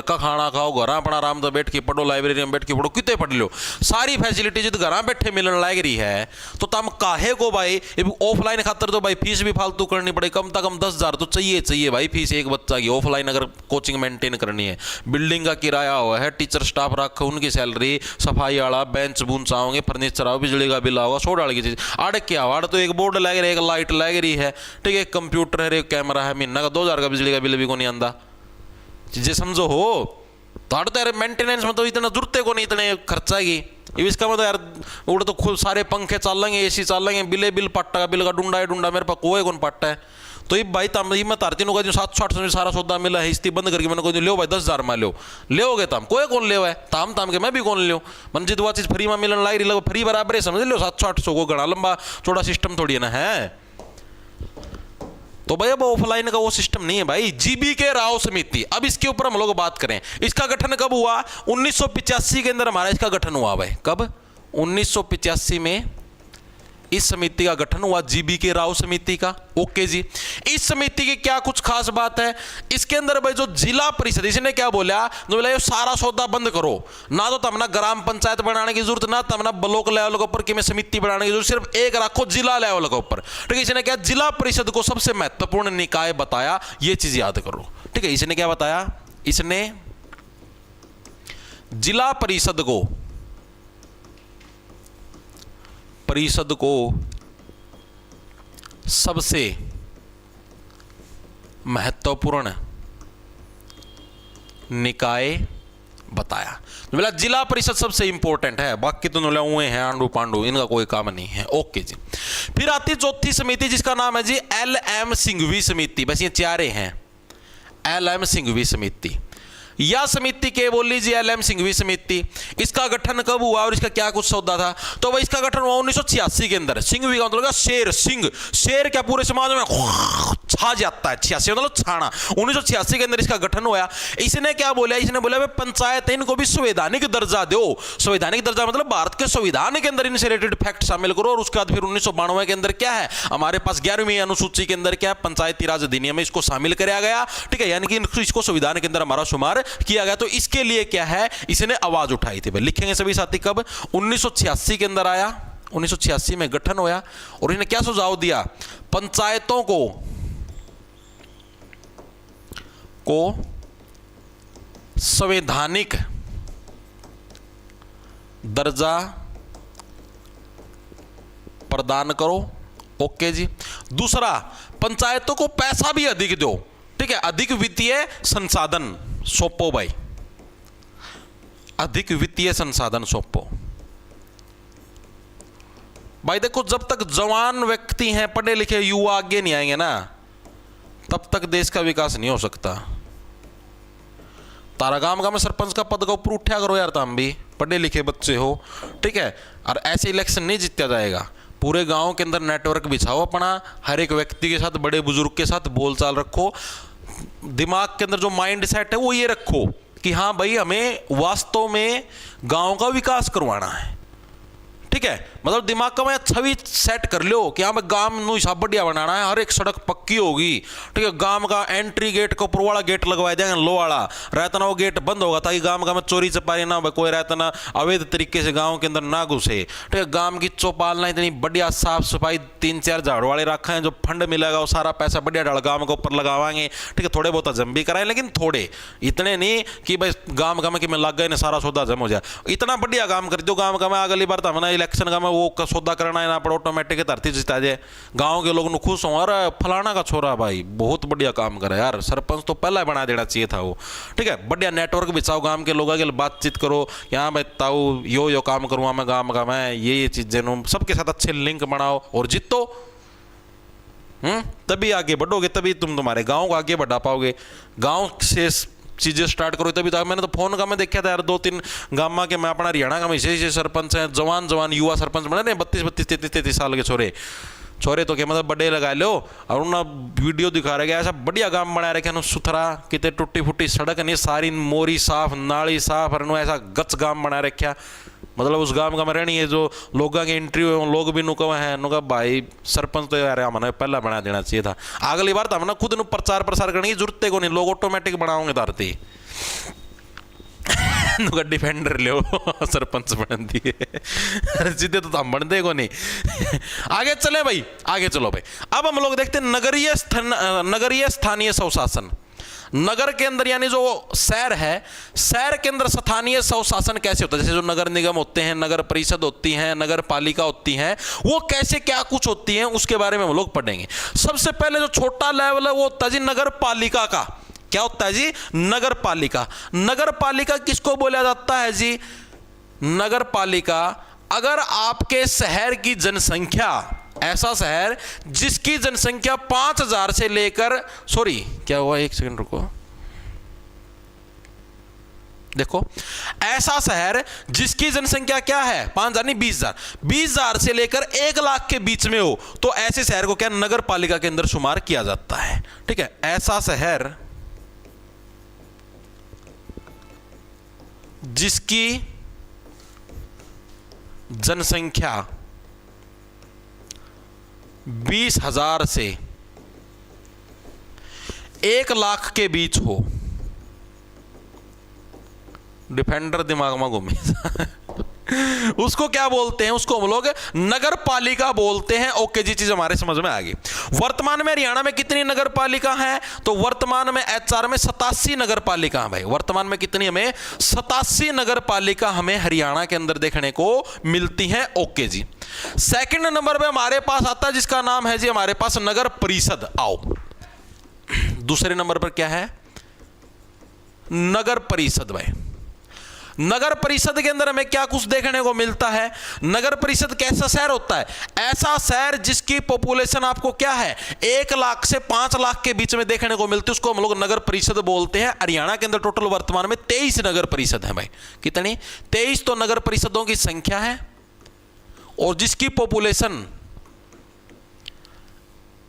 का खाना खाओ, घर अपना आराम से बैठ के पढ़ो, लाइब्रेरी में बैठ के पढ़ो, कितने पढ़ लो, सारी फैसिलिटी जित घर बैठे मिलने लग रही है। तो तम काहे को भाई ऑफलाइन खातर तो भाई फीस भी फालतू करनी पड़े, कम से कम 10,000 तो चाहिए भाई फीस एक बच्चा की, ऑफलाइन अगर कोचिंग मेंटेन करनी है। बिल्डिंग का किराया हुआ है, टीचर स्टाफ रखो, उनकी सैलरी, सफाई वाला, बेंच बूंच आओगे, फर्नीचर आओ, बिजली का बिल आओगा, 100 डाल की चीज आड़ क्या आड़ तो एक बोर्ड लग रहा है, एक लाइट लग रही है, ठीक है, एक कंप्यूटर है, एक कैमरा है, महीना का 2,000 का बिजली का बिल भी को नहीं आंदा, चीजें समझो हो। तो आड़ तो यार मेंटेनेंस में तो इतना जरूरत को नहीं, इतने खर्चा की। इसका मतलब यार उड़ तो खुद सारे पंखे चलेंगे, AC चलेंगे, बिल पट्टा का बिल का डूंडा है डूंडा, मेरे पास कोई कौन पट्टा है। तो ये भाई तम मैं तारती नु 700 में सारा सौदा मिला है, इस्ती बंद करके मैंने कोई लो भाई 10,000 में लोगे तम कोई कौन ले है, ताम के मैं भी कौन लो, मन जित चीज फ्री में मिलने लग रही, फ्री बराबर है, समझ लो 700-800 को घना लंबा चौड़ा सिस्टम थोड़ी है ना है। तो भाई अब ऑफलाइन का वो सिस्टम नहीं है भाई। GBK राव समिति, अब इसके ऊपर हम लोग बात करें, इसका गठन कब हुआ? 1985 के अंदर हमारा इसका गठन हुआ भाई। कब? 1985 में इस समिति का गठन हुआ, GBK राव समिति का। ओके जी, इस समिति की क्या कुछ खास बात है इसके अंदर भाई? जो जिला परिषद, इसने क्या बोला, जो बोला ये सारा सौदा बंद करो, ना तो तमना ग्राम पंचायत बनाने की जरूरत, ना तमना ब्लॉक लेवल के ऊपर कि मैं समिति बनाने की जरूरत, सिर्फ एक रखो जिला लेवल के ऊपर। ठीक है, इसने क्या जिला परिषद को सबसे महत्वपूर्ण निकाय बताया, ये चीज याद करो। ठीक है, इसने क्या बताया? इसने जिला परिषद को सबसे महत्वपूर्ण निकाय बताया। तो बोला जिला परिषद सबसे इंपॉर्टेंट है, बाकी तो हुए हैं आंडू पांडू, इनका कोई काम नहीं है। ओके जी। फिर आती चौथी समिति जिसका नाम है जी LM सिंघवी समिति। बस ये चारे हैं, LM सिंघवी समिति। यह समिति के बोल लीजिए LM सिंघवी समिति। इसका गठन कब हुआ और इसका क्या कुछ सौदा था? तो भाई इसका गठन हुआ 1986 के अंदर। सिंघवी का मतलब शेर, सिंह, शेर क्या पूरे समाज में छा जाता है, 86 मतलब छाना। 1986 के अंदर इसका गठन हुआ। इसने क्या बोला? इसने बोला भाई पंचायत इनको भी संवैधानिक दर्जा दो। संवैधानिक दर्जा मतलब भारत के संविधान के अंदर इनसे रिलेटेड फैक्ट शामिल करो। और उसके बाद फिर 1992 के अंदर क्या है हमारे पास 11वीं अनुसूची के अंदर क्या है पंचायती राज अधिनियम में इसको शामिल किया गया। ठीक है, यानी कि इसको संविधान के अंदर हमारा शुमार किया गया। तो इसके लिए क्या है इसने आवाज उठाई थी। भाई लिखेंगे सभी साथी कब? 1986 के अंदर आया, 1986 में गठन होया। और इन्हें क्या सुझाव दिया? पंचायतों को संवैधानिक दर्जा प्रदान करो। ओके जी। दूसरा, पंचायतों को पैसा भी अधिक दो। ठीक है, अधिक वित्तीय संसाधन सौंपो भाई, अधिक वित्तीय संसाधन सौंपो। भाई देखो, जब तक जवान व्यक्ति हैं, पढ़े लिखे युवा आगे नहीं आएंगे ना, तब तक देश का विकास नहीं हो सकता। तारा गांव में सरपंच का पद का ऊपर उठा करो यार, तुम भी पढ़े लिखे बच्चे हो। ठीक है, और ऐसे इलेक्शन नहीं जीता जाएगा। पूरे गांव के अंदर नेटवर्क बिछाओ अपना, हर एक व्यक्ति के साथ, बड़े बुजुर्ग के साथ बोलचाल रखो। दिमाग के अंदर जो माइंड सेट है वो ये रखो कि हाँ भाई हमें वास्तव में गांव का विकास करवाना है। ठीक है, मतलब दिमाग का मैं छवि सेट कर लो कि हाँ मैं गांव में हिसाब बढ़िया बनाना है, हर एक सड़क पक्की होगी। ठीक है, गांव का एंट्री गेट को ऊपर वाला गेट लगवाया जाएगा, लो वाला रहता ना वो गेट बंद होगा ताकि गांव का में चोरी चपारी ना हो, कोई रहता ना अवैध तरीके से गांव के अंदर ना घुसे। ठीक है, गांव की चौपालना इतनी बढ़िया साफ सफाई, 3-4 झाड़ू वाले रखे हैं, जो फंड मिलेगा वो सारा पैसा बढ़िया डाल गांव के ऊपर लगावाएंगे। ठीक है, थोड़े बहुत जम भी कराएं, लेकिन थोड़े, इतने नहीं कि भाई गांव का में कि मैं लग गए ना सारा सौदा जम हो जाए। इतना बढ़िया काम कर दो गांव का में, अगली बार तो हमने इलेक्शन का में वो सौदा करना है ना पड़े, ऑटोमेटिक धरती जिता जाए। गांव के लोग खुश हों, अरे फलाना का छोरा भाई बहुत बढ़िया काम करे यार, सरपंच तो पहला बना देना चाहिए था वो। ठीक है, बढ़िया नेटवर्क बिछाओ, गांव के लोगों के बातचीत करो, यहाँ मैं ताऊ यो काम करूँगा मैं गांव का, मैं ये चीजें सबके साथ अच्छे लिंक बनाओ और जीतो। तभी आगे बढ़ोगे, तभी तुम तुम्हारे गांव को आगे बढ़ा पाओगे। गांव से चीजें स्टार्ट करो तभी तो। मैंने तो फोन का मैं देखा था यार, 2-3 गांव के मैं अपना हरियाणा का में इसे सरपंच हैं, जवान युवा सरपंच बने नहीं, 32, 33 साल के छोरे तो क्या मतलब बड़े लगा लो। और उन्होंने वीडियो दिखा रहे ऐसा बढ़िया गांव बना रखे, सुथरा, कितने टूटी फूटी सड़क नहीं, सारी मोरी साफ, नाली साफ, और ऐसा गच गांव बना रखा। मतलब उस गांव का में रहनी है जो लोगों के इंटरव्यू लोग भी नुका है, नुका भाई सरपंच तो यार हमने पहला बना देना चाहिए था। अगली बार तो हमने खुद प्रचार प्रसार करने की जरूरत को नहीं, लोग ऑटोमेटिक बनाओगे धरती। डिफेंडर लो सरपंच बन दिए, सीधे तो हम बनते को नहीं। आगे चले भाई, आगे चलो भाई। अब हम लोग देखते हैं नगरीय स्थानीय स्वशासन। नगर के अंदर यानी जो शहर है, शहर के अंदर स्थानीय स्वशासन कैसे होता है? जैसे जो नगर निगम होते हैं, नगर परिषद होती हैं, नगर पालिका होती हैं, वो कैसे क्या कुछ होती हैं उसके बारे में हम लोग पढ़ेंगे। सबसे पहले जो छोटा लेवल है वो होता है जी नगर पालिका का। क्या होता है जी? नगर पालिका। नगर पालिका किसको बोला जाता है जी? नगर पालिका अगर आपके शहर की जनसंख्या, ऐसा शहर जिसकी जनसंख्या 5000 से लेकर, सॉरी क्या हुआ, एक सेकंड रुको, देखो, ऐसा शहर जिसकी जनसंख्या क्या है 5000 नहीं 20000, 20000 से लेकर 1 लाख के बीच में हो, तो ऐसे शहर को क्या नगर पालिका के अंदर शुमार किया जाता है। ठीक है, ऐसा शहर जिसकी जनसंख्या 20,000 से 1 लाख के बीच हो। डिफेंडर दिमाग में घूमे उसको क्या बोलते हैं? उसको हम लोग नगर पालिका बोलते हैं। ओके जी, चीज हमारे समझ में आ गई। वर्तमान में हरियाणा में कितनी नगर पालिका है? तो वर्तमान में HR में 87 नगर पालिका है भाई। वर्तमान में कितनी? हमें 87 नगर पालिका हमें हरियाणा के अंदर देखने को मिलती हैं। ओके जी, सेकंड नंबर पे हमारे पास आता है जिसका नाम है जी हमारे पास नगर परिषद। आओ, दूसरे नंबर पर क्या है? नगर परिषद भाई। नगर परिषद के अंदर हमें क्या कुछ देखने को मिलता है? नगर परिषद कैसा शहर होता है? ऐसा शहर जिसकी पॉपुलेशन आपको क्या है 1 लाख से 5 लाख के बीच में देखने को मिलती है, उसको हम लोग नगर परिषद बोलते हैं। हरियाणा के अंदर टोटल वर्तमान में 23 नगर परिषद है भाई। कितनी? 23 तो नगर परिषदों की संख्या है, और जिसकी पॉपुलेशन,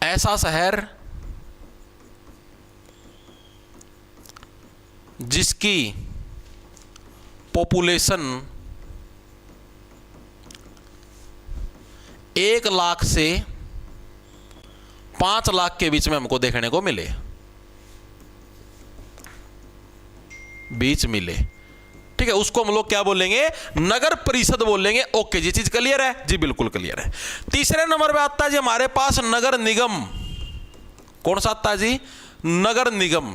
ऐसा शहर जिसकी पॉपुलेशन 1 लाख से 5 लाख के बीच में हमको देखने को मिले, ठीक है, उसको हम लोग क्या बोलेंगे? नगर परिषद बोलेंगे। ओके जी, चीज क्लियर है जी? बिल्कुल क्लियर है। तीसरे नंबर पे आता है जी हमारे पास नगर निगम। कौन सा आता है जी? नगर निगम।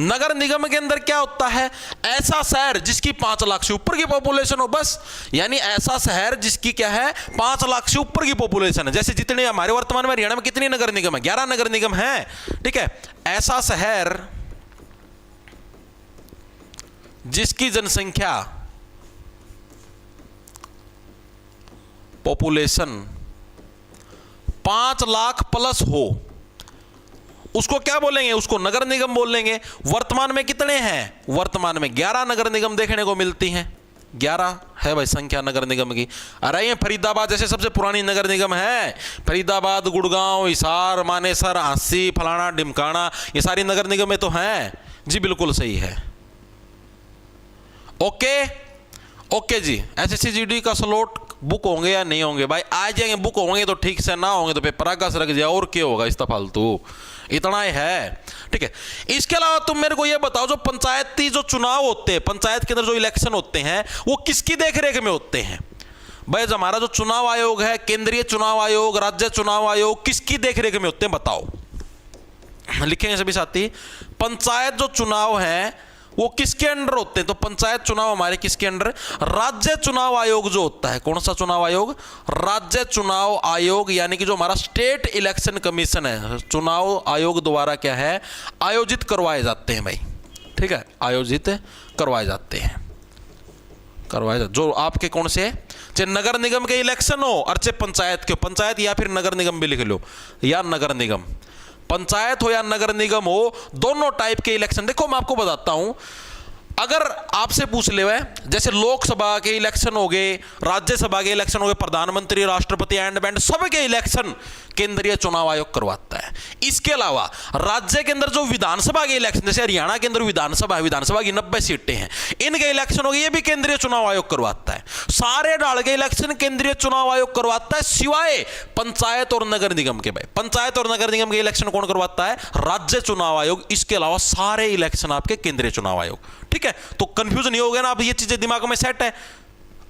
नगर निगम के अंदर क्या होता है? ऐसा शहर जिसकी 5 लाख से ऊपर की पॉपुलेशन हो, बस। यानी ऐसा शहर जिसकी क्या है 5 लाख से ऊपर की पॉपुलेशन है। जैसे जितने हमारे वर्तमान में हरियाणा में कितनी नगर निगम है? 11 नगर निगम है, ठीक है। ऐसा शहर जिसकी जनसंख्या, पॉपुलेशन 5 लाख प्लस हो, उसको क्या बोलेंगे? उसको नगर निगम बोलेंगे। वर्तमान में कितने हैं? वर्तमान में 11 नगर निगम देखने को मिलती हैं। 11 है भाई संख्या नगर निगम की। अरे ये फरीदाबाद जैसे सबसे पुरानी नगर निगम है। फरीदाबाद, गुड़गांव, हिसार, मानेसर, हांसी, फलाना, ढिमकाना, ये सारी नगर निगम में तो हैं जी। बिल्कुल सही है। ओके जी। SSCGD का स्लॉट बुक होंगे या नहीं होंगे भाई? आ जाएंगे, बुक होंगे तो ठीक से, ना होंगे तो पेपर आगा से रख जाए, और क्या होगा इसका फालतू। इतना ही है, ठीक है। इसके अलावा तुम मेरे को ये बताओ, जो पंचायती जो चुनाव होते हैं, पंचायत के अंदर जो इलेक्शन होते हैं, वो किसकी देखरेख में होते हैं? भाई हमारा जो चुनाव आयोग है, केंद्रीय चुनाव आयोग, राज्य चुनाव आयोग, किसकी देखरेख में होते हैं बताओ? लिखेंगे सभी साथी। पंचायत जो चुनाव है वो किसके अंडर होते हैं? तो पंचायत चुनाव हमारे किसके अंडर? राज्य चुनाव आयोग जो होता है। कौन सा चुनाव आयोग? राज्य चुनाव आयोग, यानी कि जो हमारा स्टेट इलेक्शन कमीशन है, चुनाव आयोग द्वारा क्या है आयोजित करवाए जाते हैं भाई, ठीक है। आयोजित करवाए जाते हैं, जो आपके कौन से, चाहे नगर निगम के इलेक्शन हो और चाहे पंचायत के, पंचायत या फिर नगर निगम भी लिख लो, या नगर निगम, पंचायत हो या नगर निगम हो, दोनों टाइप के इलेक्शन। देखो मैं आपको बताता हूं, अगर आपसे पूछ ले जैसे लोकसभा के इलेक्शन हो गए, राज्यसभा के इलेक्शन हो गए, प्रधानमंत्री, राष्ट्रपति एंड बैंड सबके इलेक्शन केंद्रीय चुनाव आयोग करवाता है। इसके अलावा राज्य के अंदर जो विधानसभा के इलेक्शन, जैसे हरियाणा के अंदर विधानसभा है, विधानसभा की 90 सीटें हैं, इनके इलेक्शन हो गए, ये भी केंद्रीय चुनाव आयोग करवाता है। सारे डाल के इलेक्शन केंद्रीय चुनाव आयोग करवाता है, सिवाय पंचायत और नगर निगम के। भाई पंचायत और नगर निगम के इलेक्शन कौन करवाता है? राज्य चुनाव आयोग। इसके अलावा सारे इलेक्शन आपके केंद्रीय चुनाव आयोग, ठीक है। तो कंफ्यूजन नहीं हो गया ना? अब ये चीजें दिमाग में सेट है।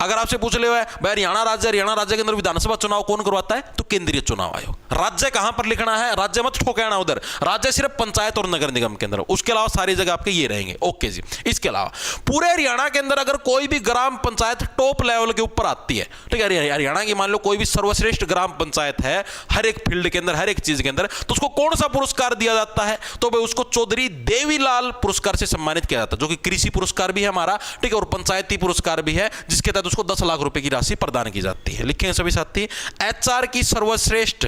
अगर आपसे पूछ ले भाई हरियाणा राज्य के अंदर विधानसभा चुनाव कौन करवाता है? तो केंद्रीय चुनाव आयोग। राज्य कहां पर लिखना है? राज्य मत ठोकाना उधर, राज्य सिर्फ पंचायत और नगर निगम के अंदर, उसके अलावा सारी जगह आपके ये रहेंगे। ओके जी। इसके अलावा पूरे हरियाणा के अंदर अगर कोई भी ग्राम पंचायत टॉप लेवल के ऊपर आती है, ठीक है, हरियाणा की मान लो कोई भी सर्वश्रेष्ठ ग्राम पंचायत है हर एक फील्ड के अंदर, हर एक चीज के अंदर, तो उसको कौन सा पुरस्कार दिया जाता है? तो भाई उसको चौधरी देवीलाल पुरस्कार से सम्मानित किया जाता है, जो कि कृषि पुरस्कार भी है हमारा, ठीक है, और पंचायती पुरस्कार भी है, जिसके तहत उसको 10 लाख रुपए की राशि प्रदान की जाती है। लिखेंगे सभी साथी। HR की सर्वश्रेष्ठ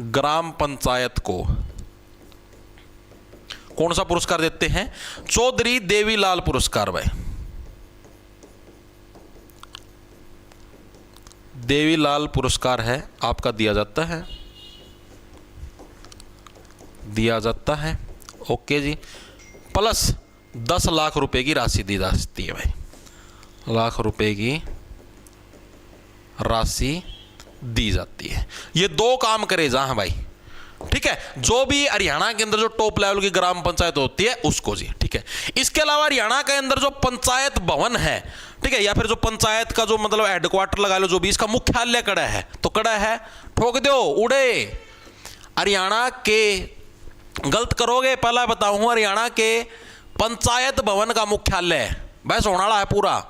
ग्राम पंचायत को कौन सा पुरस्कार देते हैं? चौधरी देवीलाल पुरस्कार। भाई देवीलाल पुरस्कार है आपका, दिया जाता है। ओके जी। प्लस 10 लाख रुपए की राशि दी जाती है। भाई लाख रुपए की राशि दी जाती है। ये 2 काम करे जहां भाई, ठीक है, जो भी हरियाणा के अंदर जो टॉप लेवल की ग्राम पंचायत होती है उसको जी, ठीक है। इसके अलावा हरियाणा के अंदर जो पंचायत भवन है, ठीक है, या फिर जो पंचायत का जो मतलब हेडक्वार्टर लगा लो, जो भी इसका मुख्यालय कड़ा है, तो कड़ा है, ठोक दो उड़े। हरियाणा के, गलत करोगे पहला बताऊं, हरियाणा के पंचायत भवन का मुख्यालय भाई सोनाला है, पूरा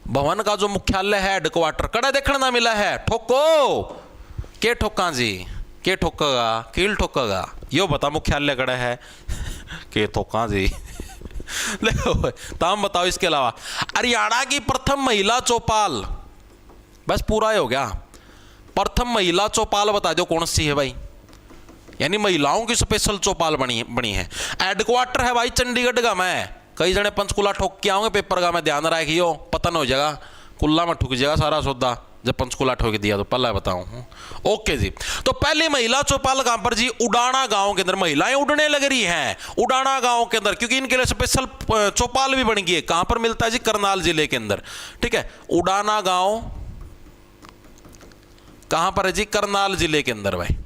भवन का जो मुख्यालय है हेडक्वार्टर कड़ा देखने ना मिला है। ठोको के ठोका जी, के ठोकेगा, कील ठोकेगा, यो बता मुख्यालय कड़े है के ठोका जी देखो ताम बताओ। इसके अलावा हरियाणा की प्रथम महिला चौपाल, बस पूरा ही हो गया। प्रथम महिला चौपाल बता दो कौन सी है भाई, यानी महिलाओं की स्पेशल चौपाल बनी है। हेडक्वार्टर है भाई चंडीगढ़ का। मैं कई जने पंचकुला ठोक के आओगे पेपर का, मैं ध्यान रखियो पतन हो जाएगा, कुल्ला में ठुक जाएगा सारा सौदा जब पंचकुला ठोक दिया तो पहला बताऊं। ओके जी, तो पहली महिला चौपाल कहां पर जी, उडाना गांव के अंदर महिलाएं उड़ने लग रही हैं, उडाना गांव के अंदर, क्योंकि इनके लिए स्पेशल चौपाल भी बन गई है। कहां पर मिलता है जी, करनाल जिले के अंदर। ठीक है, उडाना गांव कहां पर है जी, करनाल जिले के अंदर भाई,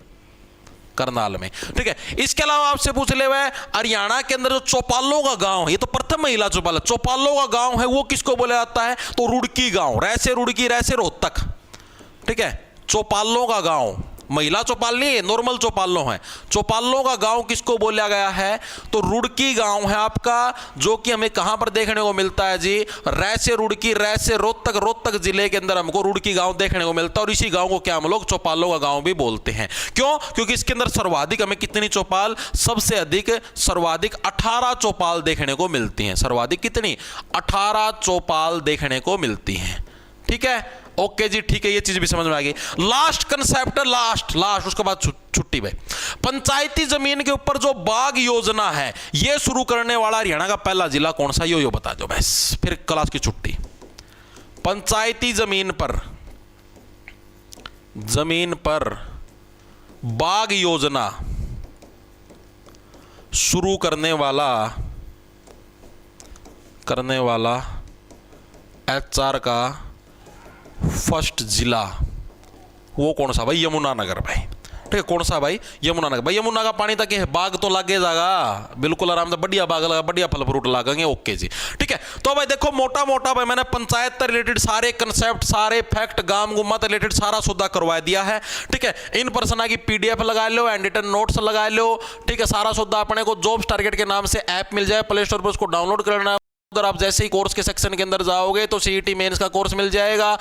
करनाल में। ठीक है, इसके अलावा आपसे पूछ ले हुए हरियाणा के अंदर जो चौपालों का गांव है, ये तो प्रथम महिला चौपाल है, चौपालों का गांव है वो किसको बोला जाता है, तो रुड़की गांव, रैसे रुड़की रैसे रोहतक। ठीक है, चौपालों का गांव, महिला चौपाल नहीं है, नॉर्मल चौपालों है। चौपालों का गांव किसको बोला गया है, तो रुड़की गांव है आपका, जो कि हमें कहां पर देखने को मिलता है जी, रैसे रुड़की रैसे रोहतक, रोहतक जिले के अंदर हमको रुड़की गांव देखने को मिलता है। और इसी गांव को क्या हम लोग चौपालों का गांव भी बोलते हैं। क्यों, क्योंकि इसके अंदर सर्वाधिक हमें कितनी चौपाल, सबसे अधिक सर्वाधिक 18 चौपाल देखने को मिलती हैं। सर्वाधिक कितनी, 18 चौपाल देखने को मिलती हैं। ठीक है, ओके जी, ठीक है, ये चीज भी समझ में आ गई। लास्ट कंसेप्ट, लास्ट उसके बाद छुट्टी भाई। पंचायती जमीन के ऊपर जो बाग योजना है, ये शुरू करने वाला हरियाणा का पहला जिला कौन सा, यो बता दो बस, फिर क्लास की छुट्टी। पंचायती जमीन पर बाग योजना शुरू करने वाला HR का फर्स्ट जिला वो कौन सा भाई, यमुनानगर भाई। ठीक है, कौन सा भाई, यमुनानगर भाई। यमुना का पानी तक है, बाग तो लागे जाएगा बिल्कुल आराम से, बढ़िया बाग लगा, बढ़िया फल फ्रूट लागेंगे। ओके जी, ठीक है। तो भाई देखो मोटा भाई मैंने पंचायत से रिलेटेड सारे कंसेप्ट, सारे फैक्ट, गांव गुम्मा से रिलेटेड सारा सुधा करवा दिया है। ठीक है, इन पर्सना की PDF लगा लो, एंड रिटन नोट्स लगा लो। ठीक है, सारा सुधा अपने को जॉब्स टारगेट के नाम से ऐप मिल जाए, प्ले स्टोर पर उसको डाउनलोड करना है। उधर आप जैसे ही कोर्स के सेक्शन के अंदर जाओगे तो CET मेंस का कोर्स मिल जाएगा।